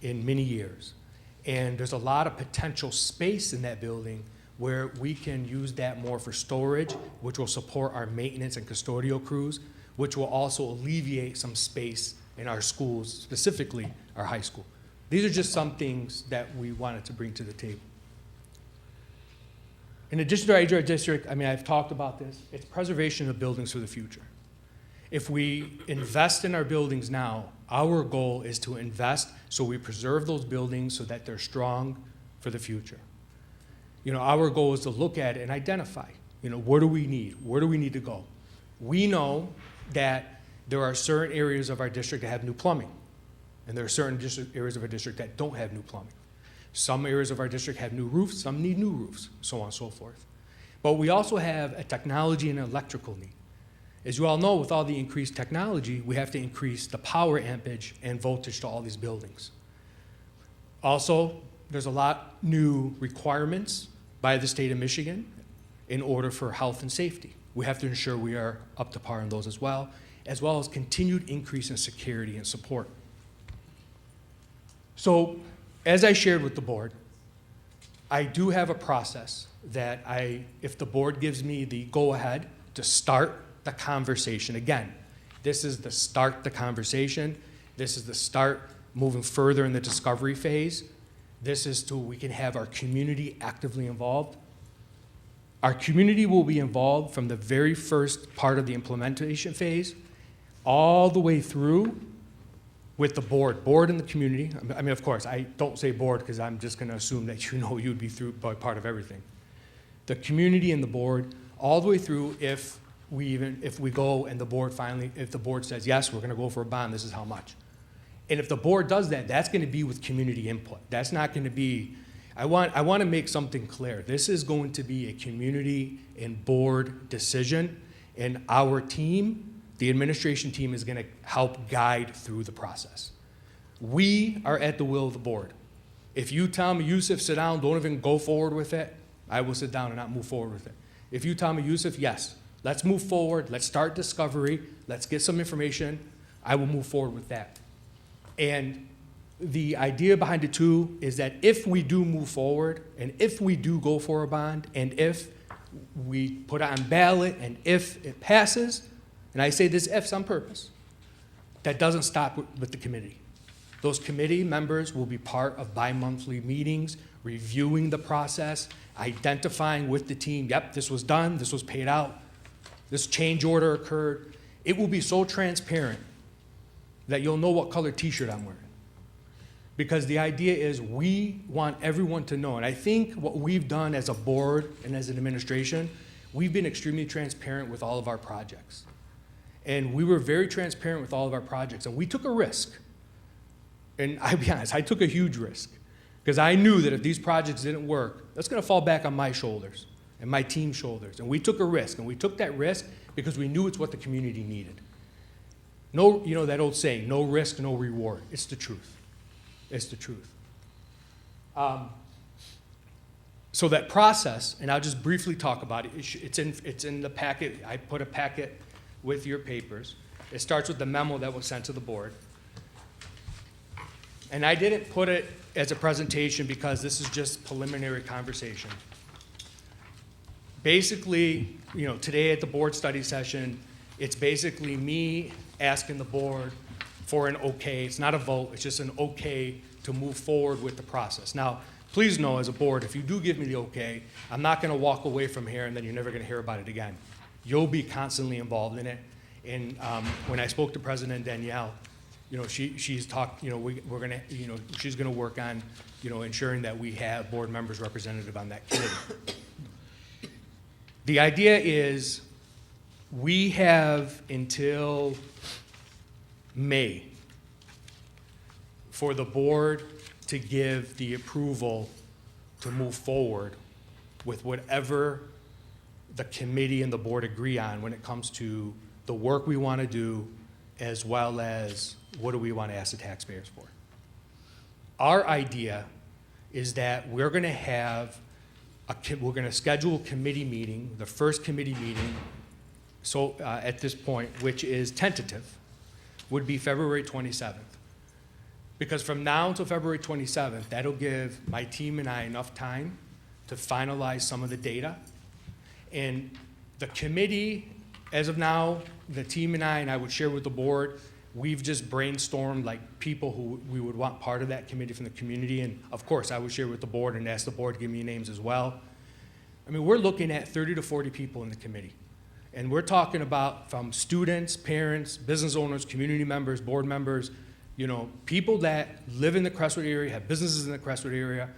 in many years. And there's a lot of potential space in that building where we can use that more for storage, which will support our maintenance and custodial crews, which will also alleviate some space in our schools, specifically our high school. These are just some things that we wanted to bring to the table. In addition to our age of our district, I've talked about this, it's preservation of buildings for the future. If we invest in our buildings now, our goal is to invest so we preserve those buildings so that they're strong for the future. You know, our goal is to look at it and identify, you know, what do we need? Where do we need to go? We know that there are certain areas of our district that have new plumbing, and there are certain areas of our district that don't have new plumbing. Some areas of our district have new roofs, some need new roofs, so on and so forth. But we also have a technology and electrical need. As you all know, with all the increased technology, we have to increase the power ampage and voltage to all these buildings. Also, there's a lot new requirements by the state of Michigan in order for health and safety. We have to ensure we are up to par on those as well as continued increase in security and support. So, as I shared with the board, I do have a process that if the board gives me the go-ahead to start the conversation. Again, this is the start the conversation. This is the start moving further in the discovery phase. This is to we can have our community actively involved. Our community will be involved from the very first part of the implementation phase all the way through with the board and the community. I mean, of course, I don't say board because I'm just going to assume that you know you'd be through by part of everything. The community and the board all the way through if we go and the board finally, if the board says, yes, we're going to go for a bond, this is how much. And if the board does that, that's going to be with community input. That's not going to be, I want to make something clear. This is going to be a community and board decision, and our team, the administration team, is going to help guide through the process. We are at the will of the board. If you tell me, Yusuf, sit down, don't even go forward with it, I will sit down and not move forward with it. If you tell me, Yusuf, yes, let's move forward, let's start discovery, let's get some information, I will move forward with that. And the idea behind it too is that if we do move forward, and if we do go for a bond, and if we put it on ballot, and if it passes, and I say this ifs on purpose, that doesn't stop with the committee. Those committee members will be part of bi-monthly meetings, reviewing the process, identifying with the team, yep, this was done, this was paid out, this change order occurred. It will be so transparent that you'll know what color t-shirt I'm wearing. Because the idea is we want everyone to know, and I think what we've done as a board and as an administration, we've been extremely transparent with all of our projects. And we were very transparent with all of our projects, and we took a risk. And I'll be honest, I took a huge risk. Because I knew that if these projects didn't work, that's going to fall back on my shoulders and my team's shoulders. And we took a risk, and we took that risk because we knew it's what the community needed. No, you know that old saying, no risk, no reward. It's the truth. It's the truth. So that process, and I'll just briefly talk about it. It's in the packet. I put a packet with your papers. It starts with the memo that was sent to the board. And I didn't put it as a presentation because this is just preliminary conversation. Basically, you know, today at the board study session, it's basically me asking the board for an okay. It's not a vote, it's just an okay to move forward with the process. Now, please know as a board, if you do give me the okay, I'm not gonna walk away from here and then you're never gonna hear about it again. You'll be constantly involved in it. And when I spoke to President Danielle, you know, she's talked, you know, we're gonna, you know, she's gonna work on, you know, ensuring that we have board members representative on that committee. The idea is we have until May for the board to give the approval to move forward with whatever the committee and the board agree on when it comes to the work we want to do, as well as what do we want to ask the taxpayers for. Our idea is that we're going to have we're going to schedule a committee meeting, the first committee meeting, so at this point, which is tentative, would be February 27th. Because from now until February 27th, that'll give my team and I enough time to finalize some of the data. And the committee, as of now, the team and I would share with the board, we've just brainstormed like people who we would want part of that committee from the community. And of course, I would share with the board and ask the board to give me names as well. I mean, we're looking at 30 to 40 people in the committee. And we're talking about from students, parents, business owners, community members, board members, people that live in the Crestwood area, have businesses in the Crestwood area,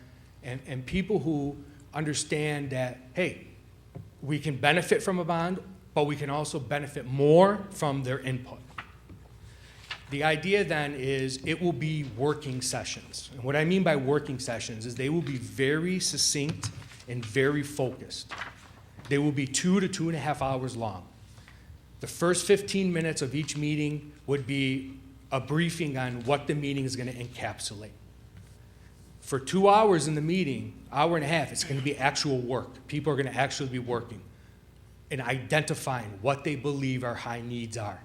and people who understand that, hey, we can benefit from a bond, but we can also benefit more from their input. The idea then is it will be working sessions. And what I mean by working sessions is they will be very succinct and very focused. They will be 2 to 2.5 hours long. The first 15 minutes of each meeting would be a briefing on what the meeting is going to encapsulate. For 2 hours in the meeting, hour and a half, it's going to be actual work. People are going to actually be working and identifying what they believe our high needs are.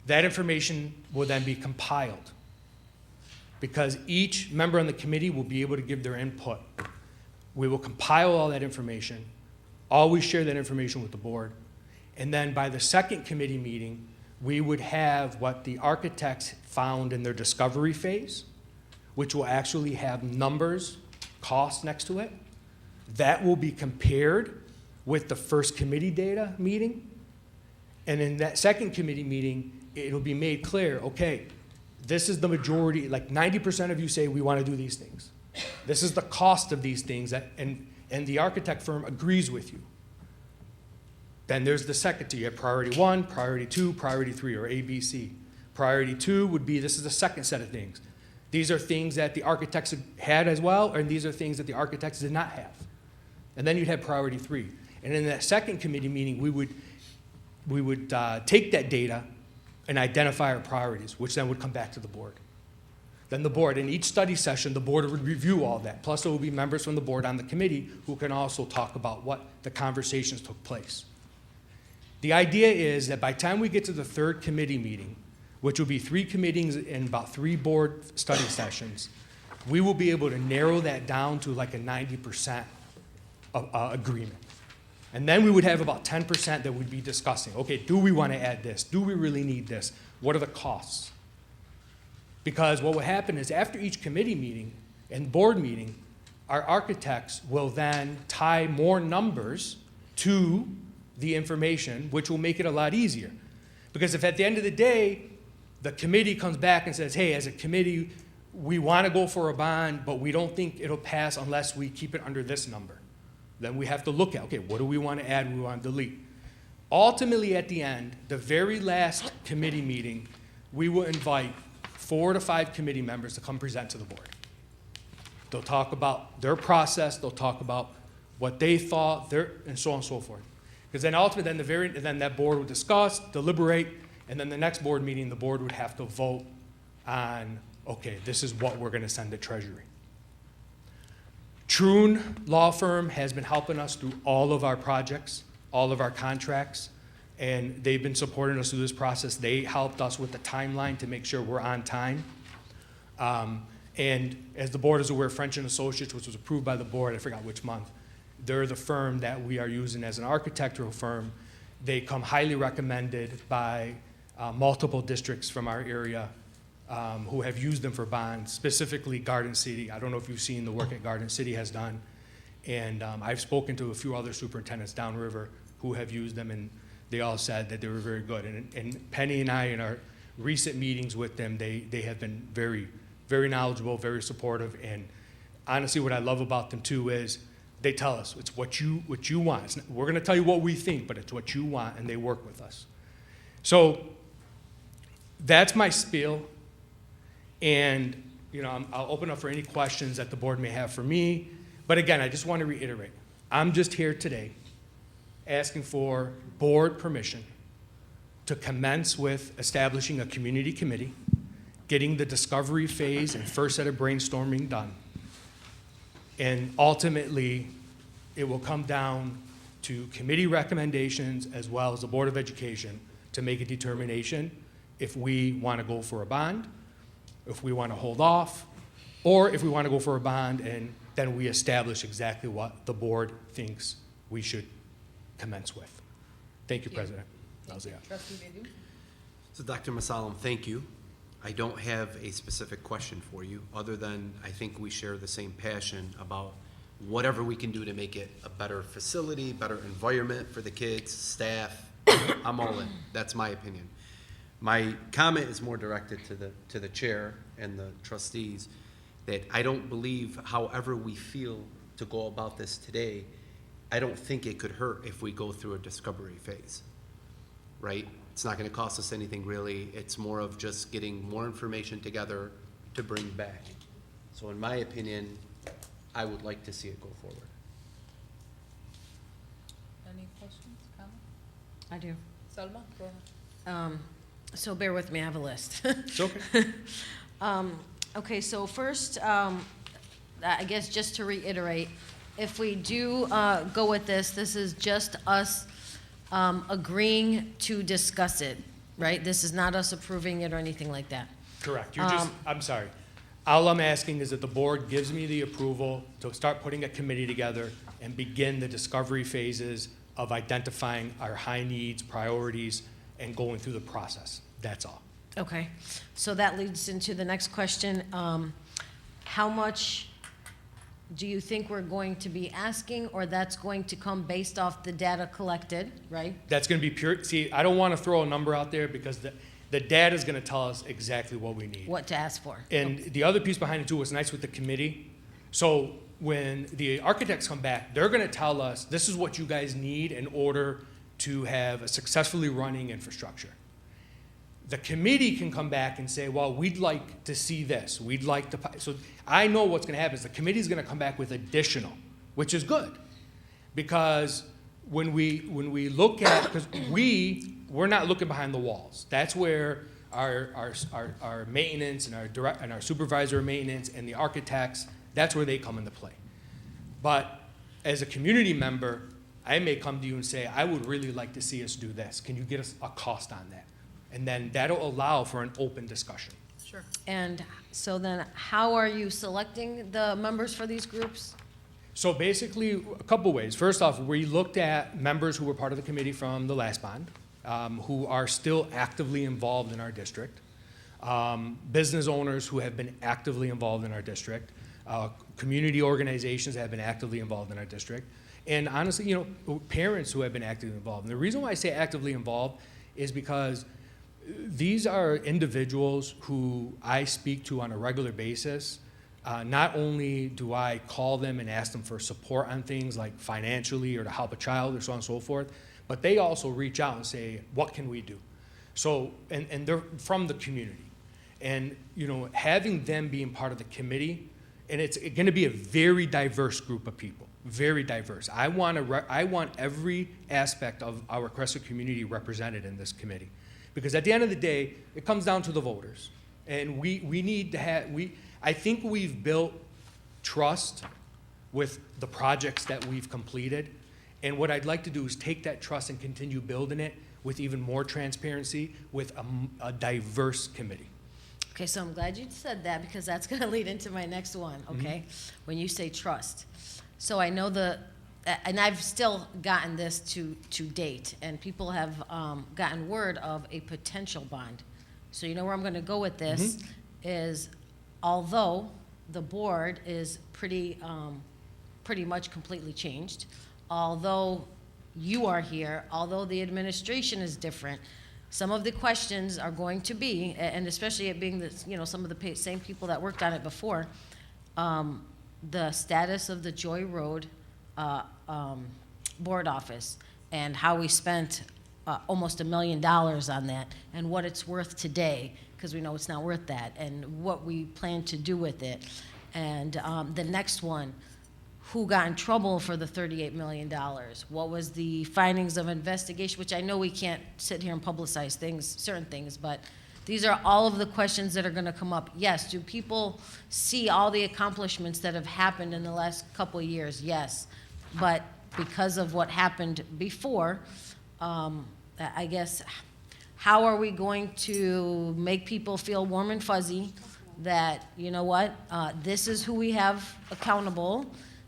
That information will then be compiled because each member on the committee will be able to give their input. We will compile all that information, always share that information with the board, and then by the second committee meeting, we would have what the architects found in their discovery phase, which will actually have numbers, costs next to it. That will be compared with the first committee data meeting, and in that second committee meeting, it'll be made clear, okay, this is the majority, like 90% of you say we want to do these things. This is the cost of these things, and the architect firm agrees with you. Then there's the second tier. You have priority 1, priority 2, priority 3, or ABC. Priority 2 would be, this is the second set of things. These are things that the architects had as well, and these are things that the architects did not have. And then you'd have priority 3. And in that second committee meeting, we would take that data and identify our priorities, which then would come back to the board. Then the board, in each study session, the board would review all that. Plus, there will be members from the board on the committee who can also talk about what the conversations took place. The idea is that by the time we get to the third committee meeting, which will be 3 committees and about 3 board study sessions, we will be able to narrow that down to like a 90% agreement. And then we would have about 10% that we'd be discussing. Okay, do we want to add this? Do we really need this? What are the costs? Because what will happen is after each committee meeting and board meeting, our architects will then tie more numbers to the information, which will make it a lot easier. Because if at the end of the day, the committee comes back and says, hey, as a committee, we want to go for a bond, but we don't think it'll pass unless we keep it under this number. Then we have to look at, okay, what do we want to add, what do we want to delete? Ultimately, at the end, the very last committee meeting, we will invite 4 to 5 committee members to come present to the board. They'll talk about their process, they'll talk about what they thought, and so on and so forth. Because then ultimately, then that board would discuss, deliberate, and then the next board meeting, the board would have to vote on, okay, this is what we're going to send to Treasury. Troon Law Firm has been helping us through all of our projects, all of our contracts, and they've been supporting us through this process. They helped us with the timeline to make sure we're on time. And as the board is aware, French & Associates, which was approved by the board, I forgot which month, they're the firm that we are using as an architectural firm. They come highly recommended by multiple districts from our area who have used them for bonds, specifically Garden City. I don't know if you've seen the work that Garden City has done. And I've spoken to a few other superintendents downriver who have used them, and they all said that they were very good. And Penny and I, in our recent meetings with them, they have been very, very knowledgeable, very supportive. And honestly, what I love about them too is they tell us it's what you want. We're going to tell you what we think, but it's what you want, and they work with us. So that's my spiel. And I'll open up for any questions that the board may have for me. But again, I just want to reiterate, I'm just here today asking for board permission to commence with establishing a community committee, getting the discovery phase and first set of brainstorming done. And ultimately, it will come down to committee recommendations as well as the Board of Education to make a determination if we want to go for a bond, if we want to hold off, or if we want to go for a bond and then we establish exactly what the board thinks we should commence with. Thank you, President. That was it. Trustee Ledoux? So Dr. Masalam, thank you. I don't have a specific question for you, other than I think we share the same passion about whatever we can do to make it a better facility, better environment for the kids, staff, I'm all in. That's my opinion. My comment is more directed to the chair and the trustees, that I don't believe, however we feel to go about this today, I don't think it could hurt if we go through a discovery phase, right? It's not gonna cost us anything really. It's more of just getting more information together to bring back. So in my opinion, I would like to see it go forward. Any questions, comments? I do. Selma, go ahead. So bear with me, I have a list. It's okay. Okay, so first, I guess just to reiterate, if we do go with this, this is just us agreeing to discuss it, right? This is not us approving it or anything like that. Correct. You're just, I'm sorry. All I'm asking is that the board gives me the approval to start putting a committee together and begin the discovery phases of identifying our high needs, priorities, and going through the process. That's all. Okay, so that leads into the next question. How much do you think we're going to be asking, or that's going to come based off the data collected, right? That's gonna be pure, see, I don't wanna throw a number out there because the data is gonna tell us exactly what we need. What to ask for? And the other piece behind it too was nice with the committee. So when the architects come back, they're gonna tell us, this is what you guys need in order to have a successfully running infrastructure. The committee can come back and say, well, we'd like to see this. We'd like to, so I know what's gonna happen is the committee's gonna come back with additional, which is good. Because when we look at, because we're not looking behind the walls. That's where our maintenance and our supervisor of maintenance and the architects, that's where they come into play. But as a community member, I may come to you and say, I would really like to see us do this. Can you get us a cost on that? And then that'll allow for an open discussion. Sure. And so then, how are you selecting the members for these groups? So basically, a couple ways. First off, we looked at members who were part of the committee from the last bond, who are still actively involved in our district, business owners who have been actively involved in our district, community organizations that have been actively involved in our district, and honestly, parents who have been actively involved. And the reason why I say actively involved is because these are individuals who I speak to on a regular basis. Not only do I call them and ask them for support on things like financially or to help a child or so on and so forth, but they also reach out and say, what can we do? So, and they're from the community. And, having them being part of the committee, and it's gonna be a very diverse group of people, very diverse. I want every aspect of our Crestwood community represented in this committee. Because at the end of the day, it comes down to the voters. And we need to have, I think we've built trust with the projects that we've completed. And what I'd like to do is take that trust and continue building it with even more transparency with a diverse committee. Okay, so I'm glad you said that, because that's gonna lead into my next one, okay? When you say trust. So I know and I've still gotten this to date, and people have gotten word of a potential bond. So you know where I'm gonna go with this is, although the board is pretty much completely changed, although you are here, although the administration is different, some of the questions are going to be, and especially it being some of the same people that worked on it before, the status of the Joy Road board office, and how we spent almost $1 million on that, and what it's worth today, because we know it's not worth that, and what we plan to do with it. And the next one, who got in trouble for the $38 million? What was the findings of investigation? Which I know we can't sit here and publicize certain things, but these are all of the questions that are gonna come up. Yes, do people see all the accomplishments that have happened in the last couple of years? Yes, but because of what happened before, I guess, how are we going to make people feel warm and fuzzy that, this is who we have accountable,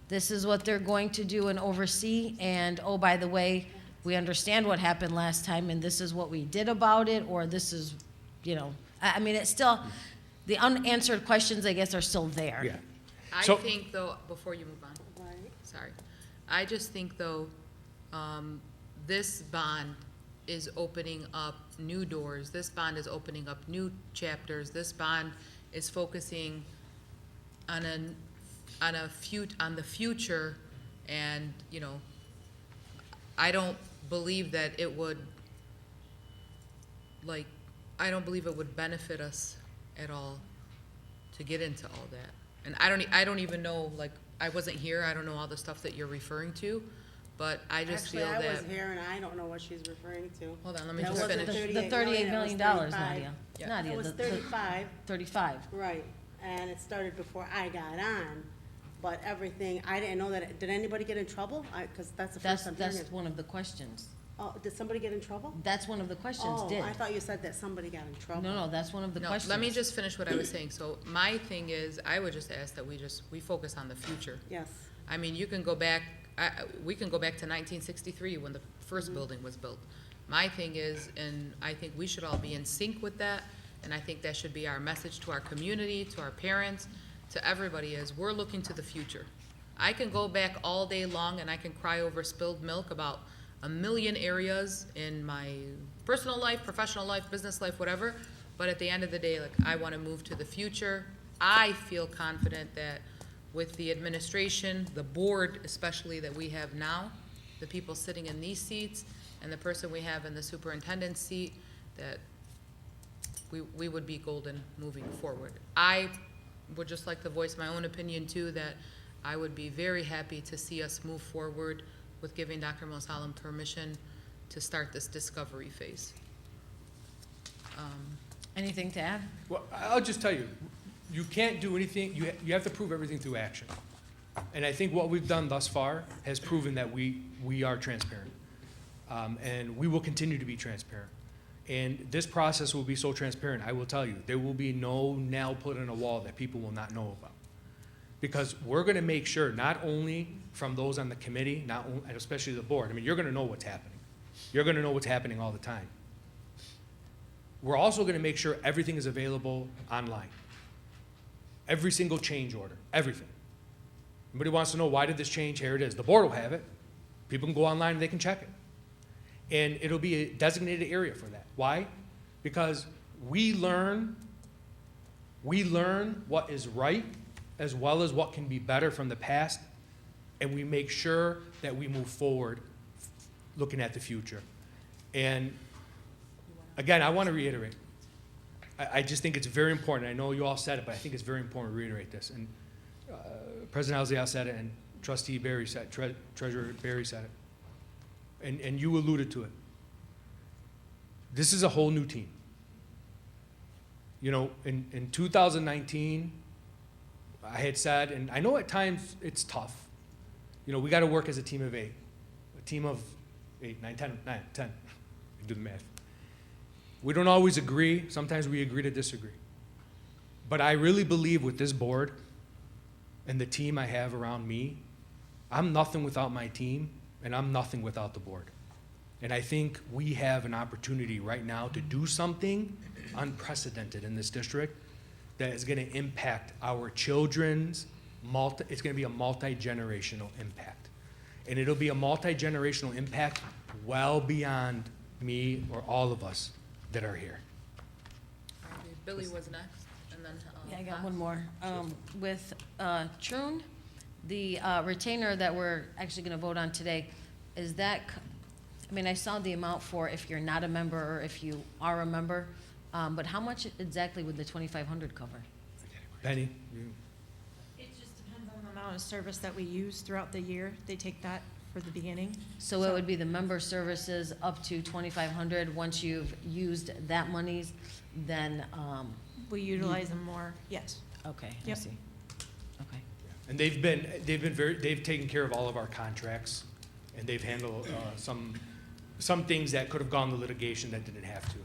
this is what they're going to do and oversee, and oh, by the way, we understand what happened last time, and this is what we did about it, or this is, it's still, the unanswered questions, I guess, are still there. Yeah. I So- think though, before you move on, sorry. I just think though, this bond is opening up new doors. This bond is opening up new chapters. This bond is focusing on the future, and, you know, I don't believe that it would, like, I don't believe it would benefit us at all to get into all that. And I don't even know, like, I wasn't here, I don't know all the stuff that you're referring to, but I just Actually, feel I that. was here and I don't know what she's referring to. Hold on, let me That just wasn't finish. The $38 it was million, 35. Nadia. Yeah. Nadia, It was the 35, 35. right, and it started before I got on, but everything, I didn't know that, did anybody get in trouble? Because that's the first I'm hearing That's it. one of the questions. Oh, did somebody get in trouble? That's one of the questions, Oh, did. I thought you said that somebody got in trouble. No, that's one of the No, questions. let me just finish what I was saying. So my thing is, I would just ask that we focus on the future. Yes, I mean, you can go back, we can go back to 1963 when the first building was built. My thing is, and I think we should all be in sync with that, and I think that should be our message to our community, to our parents, to everybody, is we're looking to the future. I can go back all day long and I can cry over spilled milk about a million areas in my personal life, professional life, business life, whatever, but at the end of the day, like, I want to move to the future. I feel confident that with the administration, the board especially that we have now, the people sitting in these seats, and the person we have in the superintendent's seat, that we would be golden moving forward. I would just like to voice my own opinion too, that I would be very happy to see us move forward with giving Dr. Mosallam permission to start this discovery phase. Anything to add? Well, I'll just tell you, you can't do anything, you have to prove everything through action. And I think what we've done thus far has proven that we are transparent. And we will continue to be transparent. And this process will be so transparent, I will tell you, there will be no nail put in a wall that people will not know about. Because we're gonna make sure, not only from those on the committee, and especially the board, I mean, you're gonna know what's happening. You're gonna know what's happening all the time. We're also gonna make sure everything is available online. Every single change order, everything. Anybody wants to know why did this change, here it is. The board will have it. People can go online and they can check it. And it'll be a designated area for that. Why? Because we learn what is right as well as what can be better from the past, and we make sure that we move forward looking at the future. And again, I want to reiterate, I just think it's very important. I know you all said it, but I think it's very important to reiterate this. And President Alzial said it, and Trustee Barry said, Treasurer Barry said it, and you alluded to it. This is a whole new team. You know, in 2019, I had said, and I know at times it's tough. You know, we got to work as a team of 8, a team of 8, 9, 10, 9, 10. Do the math. We don't always agree. Sometimes we agree to disagree. But I really believe with this board and the team I have around me, I'm nothing without my team, and I'm nothing without the board. And I think we have an opportunity right now to do something unprecedented in this district that is going to impact our children's it's going to be a multi-generational impact. And it'll be a multi-generational impact well beyond me or all of us that are here. Billy was next, and then. Yeah, I got one more. With Troon, the retainer that we're actually going to vote on today, is that, I mean, I saw the amount for if you're not a member or if you are a member, but how much exactly would the 2,500 cover? Penny? It just depends on the amount of service that we use throughout the year. They take that for the beginning. So it would be the member services up to 2,500. Once you've used that monies, then, We utilize them more, yes. okay, I Yep. see. Okay. And they've taken care of all of our contracts, and they've handled some things that could have gone to litigation that didn't have to.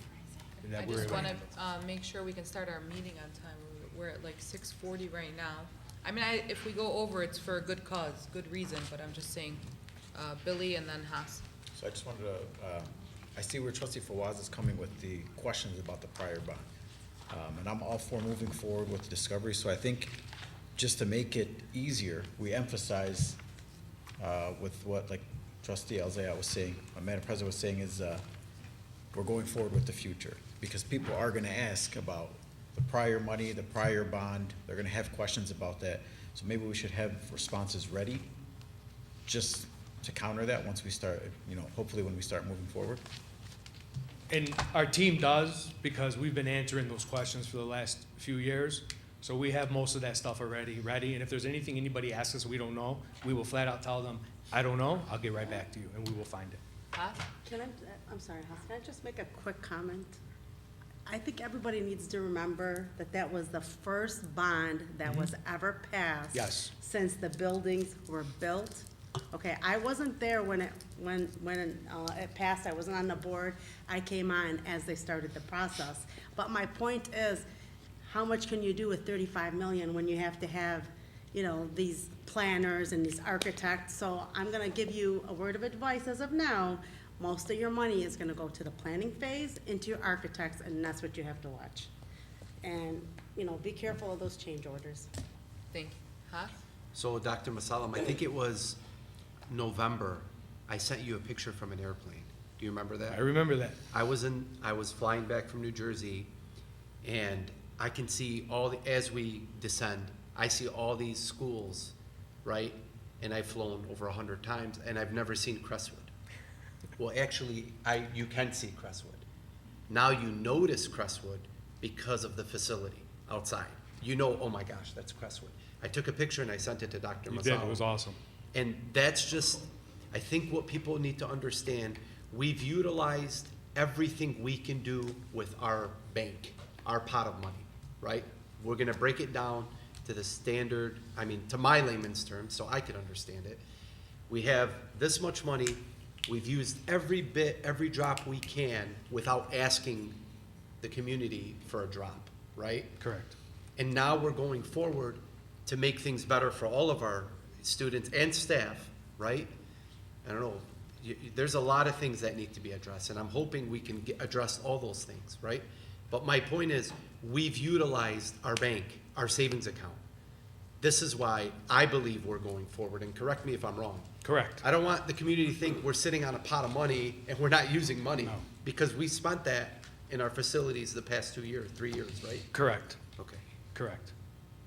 and that I we're just able want to to make sure we can start our meeting on time. We're at like 6:40 right now. I mean, if we go over, it's for a good cause, good reason, but I'm just saying, Billy and then Haas. So I just wanted to, I see where Trustee Fawaz is coming with the questions about the prior bond. And I'm all for moving forward with discovery, so I think just to make it easier, we emphasize with what, like trustee Elzayat was saying, what Madam President was saying is, we're going forward with the future, because people are gonna ask about the prior money, the prior bond, they're gonna have questions about that. So maybe we should have responses ready, just to counter that once we start, hopefully when we start moving forward. And our team does, because we've been answering those questions for the last few years. So we have most of that stuff already ready. And if there's anything anybody asks us we don't know, we will flat out tell them, I don't know, I'll get right back to you, and we will find it. Huh? I'm sorry, House, can I just make a quick comment? I think everybody needs to remember that that was the first bond that was ever passed. Yes. Since the buildings were built. Okay, I wasn't there when it passed, I wasn't on the board, I came on as they started the process. But my point is, how much can you do with 35 million when you have to have, these planners and these architects? So I'm gonna give you a word of advice as of now, most of your money is gonna go to the planning phase, into your architects, and that's what you have to watch. And, be careful of those change orders. Thank you. Huh? So Dr. Masalam, I think it was November, I sent you a picture from an airplane. Do you remember that? I remember that. I was flying back from New Jersey, and I can see as we descend, I see all these schools, right? And I've flown over 100 times, and I've never seen Crestwood. Well, actually, you can see Crestwood. Now you notice Crestwood because of the facility outside. Oh my gosh, that's Crestwood. I took a picture and I sent it to Dr. Masalam. You did, it was awesome. And that's just, I think what people need to understand, we've utilized everything we can do with our bank, our pot of money, right? We're gonna break it down to the standard, to my layman's terms, so I can understand it. We have this much money, we've used every bit, every drop we can without asking the community for a drop, right? Correct. And now we're going forward to make things better for all of our students and staff, right? I don't know, there's a lot of things that need to be addressed, and I'm hoping we can address all those things, right? But my point is, we've utilized our bank, our savings account. This is why I believe we're going forward, and correct me if I'm wrong. Correct. I don't want the community to think we're sitting on a pot of money and we're not using money. No. Because we spent that in our facilities the past 2 years, 3 years, right? Correct. Okay. Correct.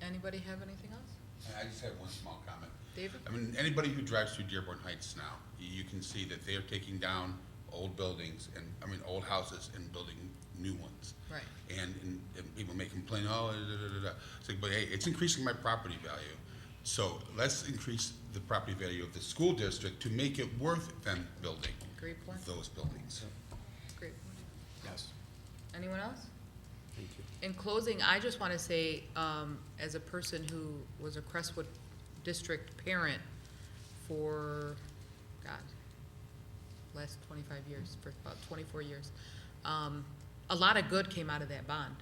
Anybody have anything else? I just have one small comment. David? Anybody who drives through Dearborn Heights now, you can see that they are taking down old buildings and, old houses and building new ones. Right. And people may complain, It's like, but hey, it's increasing my property value. So let's increase the property value of the school district to make it worth them building Great point. those buildings. Great point. Yes. Anyone else? Thank you. In closing, I just want to say, as a person who was a Crestwood district parent for, last 25 years, for about 24 years, a lot of good came out of that bond.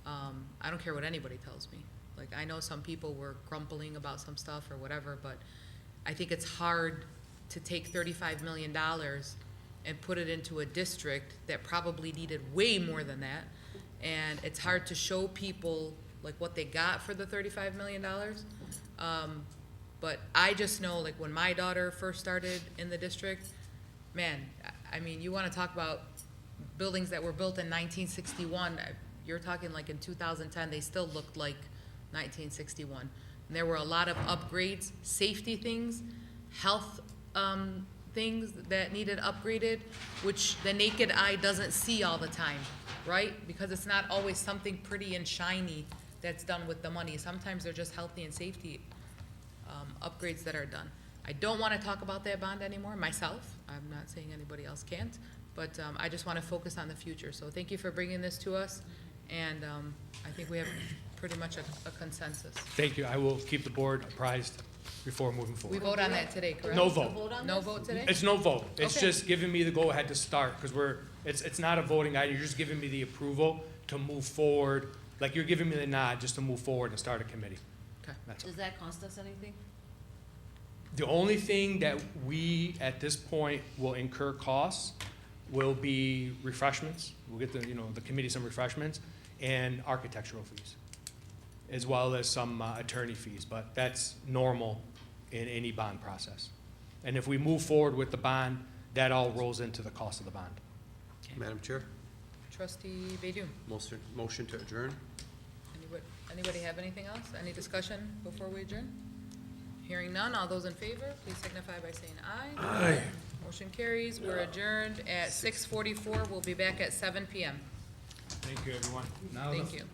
I don't care what anybody tells me. Like, I know some people were grumbling about some stuff or whatever, but I think it's hard to take $35 million and put it into a district that probably needed way more than that. And it's hard to show people like what they got for the $35 million. But I just know, like, when my daughter first started in the district, man, you want to talk about buildings that were built in 1961. You're talking like in 2010, they still looked like 1961. And there were a lot of upgrades, safety things, health things that needed upgraded, which the naked eye doesn't see all the time, right? Because it's not always something pretty and shiny that's done with the money. Sometimes they're just healthy and safety upgrades that are done. I don't want to talk about that bond anymore myself. I'm not saying anybody else can't, but I just want to focus on the future. So thank you for bringing this to us, and I think we have pretty much a consensus. Thank you. I will keep the board apprised before moving We forward. vote on that today, correct? No vote. No vote today? It's no vote. It's Okay. just giving me the go-ahead to start, because it's not a voting item. You're just giving me the approval to move forward. Like, you're giving me the nod just to move forward and start a committee. Okay. That's all. Does that cost us anything? The only thing that we, at this point, will incur costs will be refreshments. We'll get the committee some refreshments and architectural fees, as well as some attorney fees, but that's normal in any bond process. And if we move forward with the bond, that all rolls into the cost of the bond. Madam Chair, Trustee Baydoun, motion to adjourn? anybody have anything else? Any discussion before we adjourn? Hearing none, all those in favor, please signify by saying aye. Aye. Motion carries, we're adjourned at 6:44, we'll be back at 7 PM. Thank you, everyone. Thank you.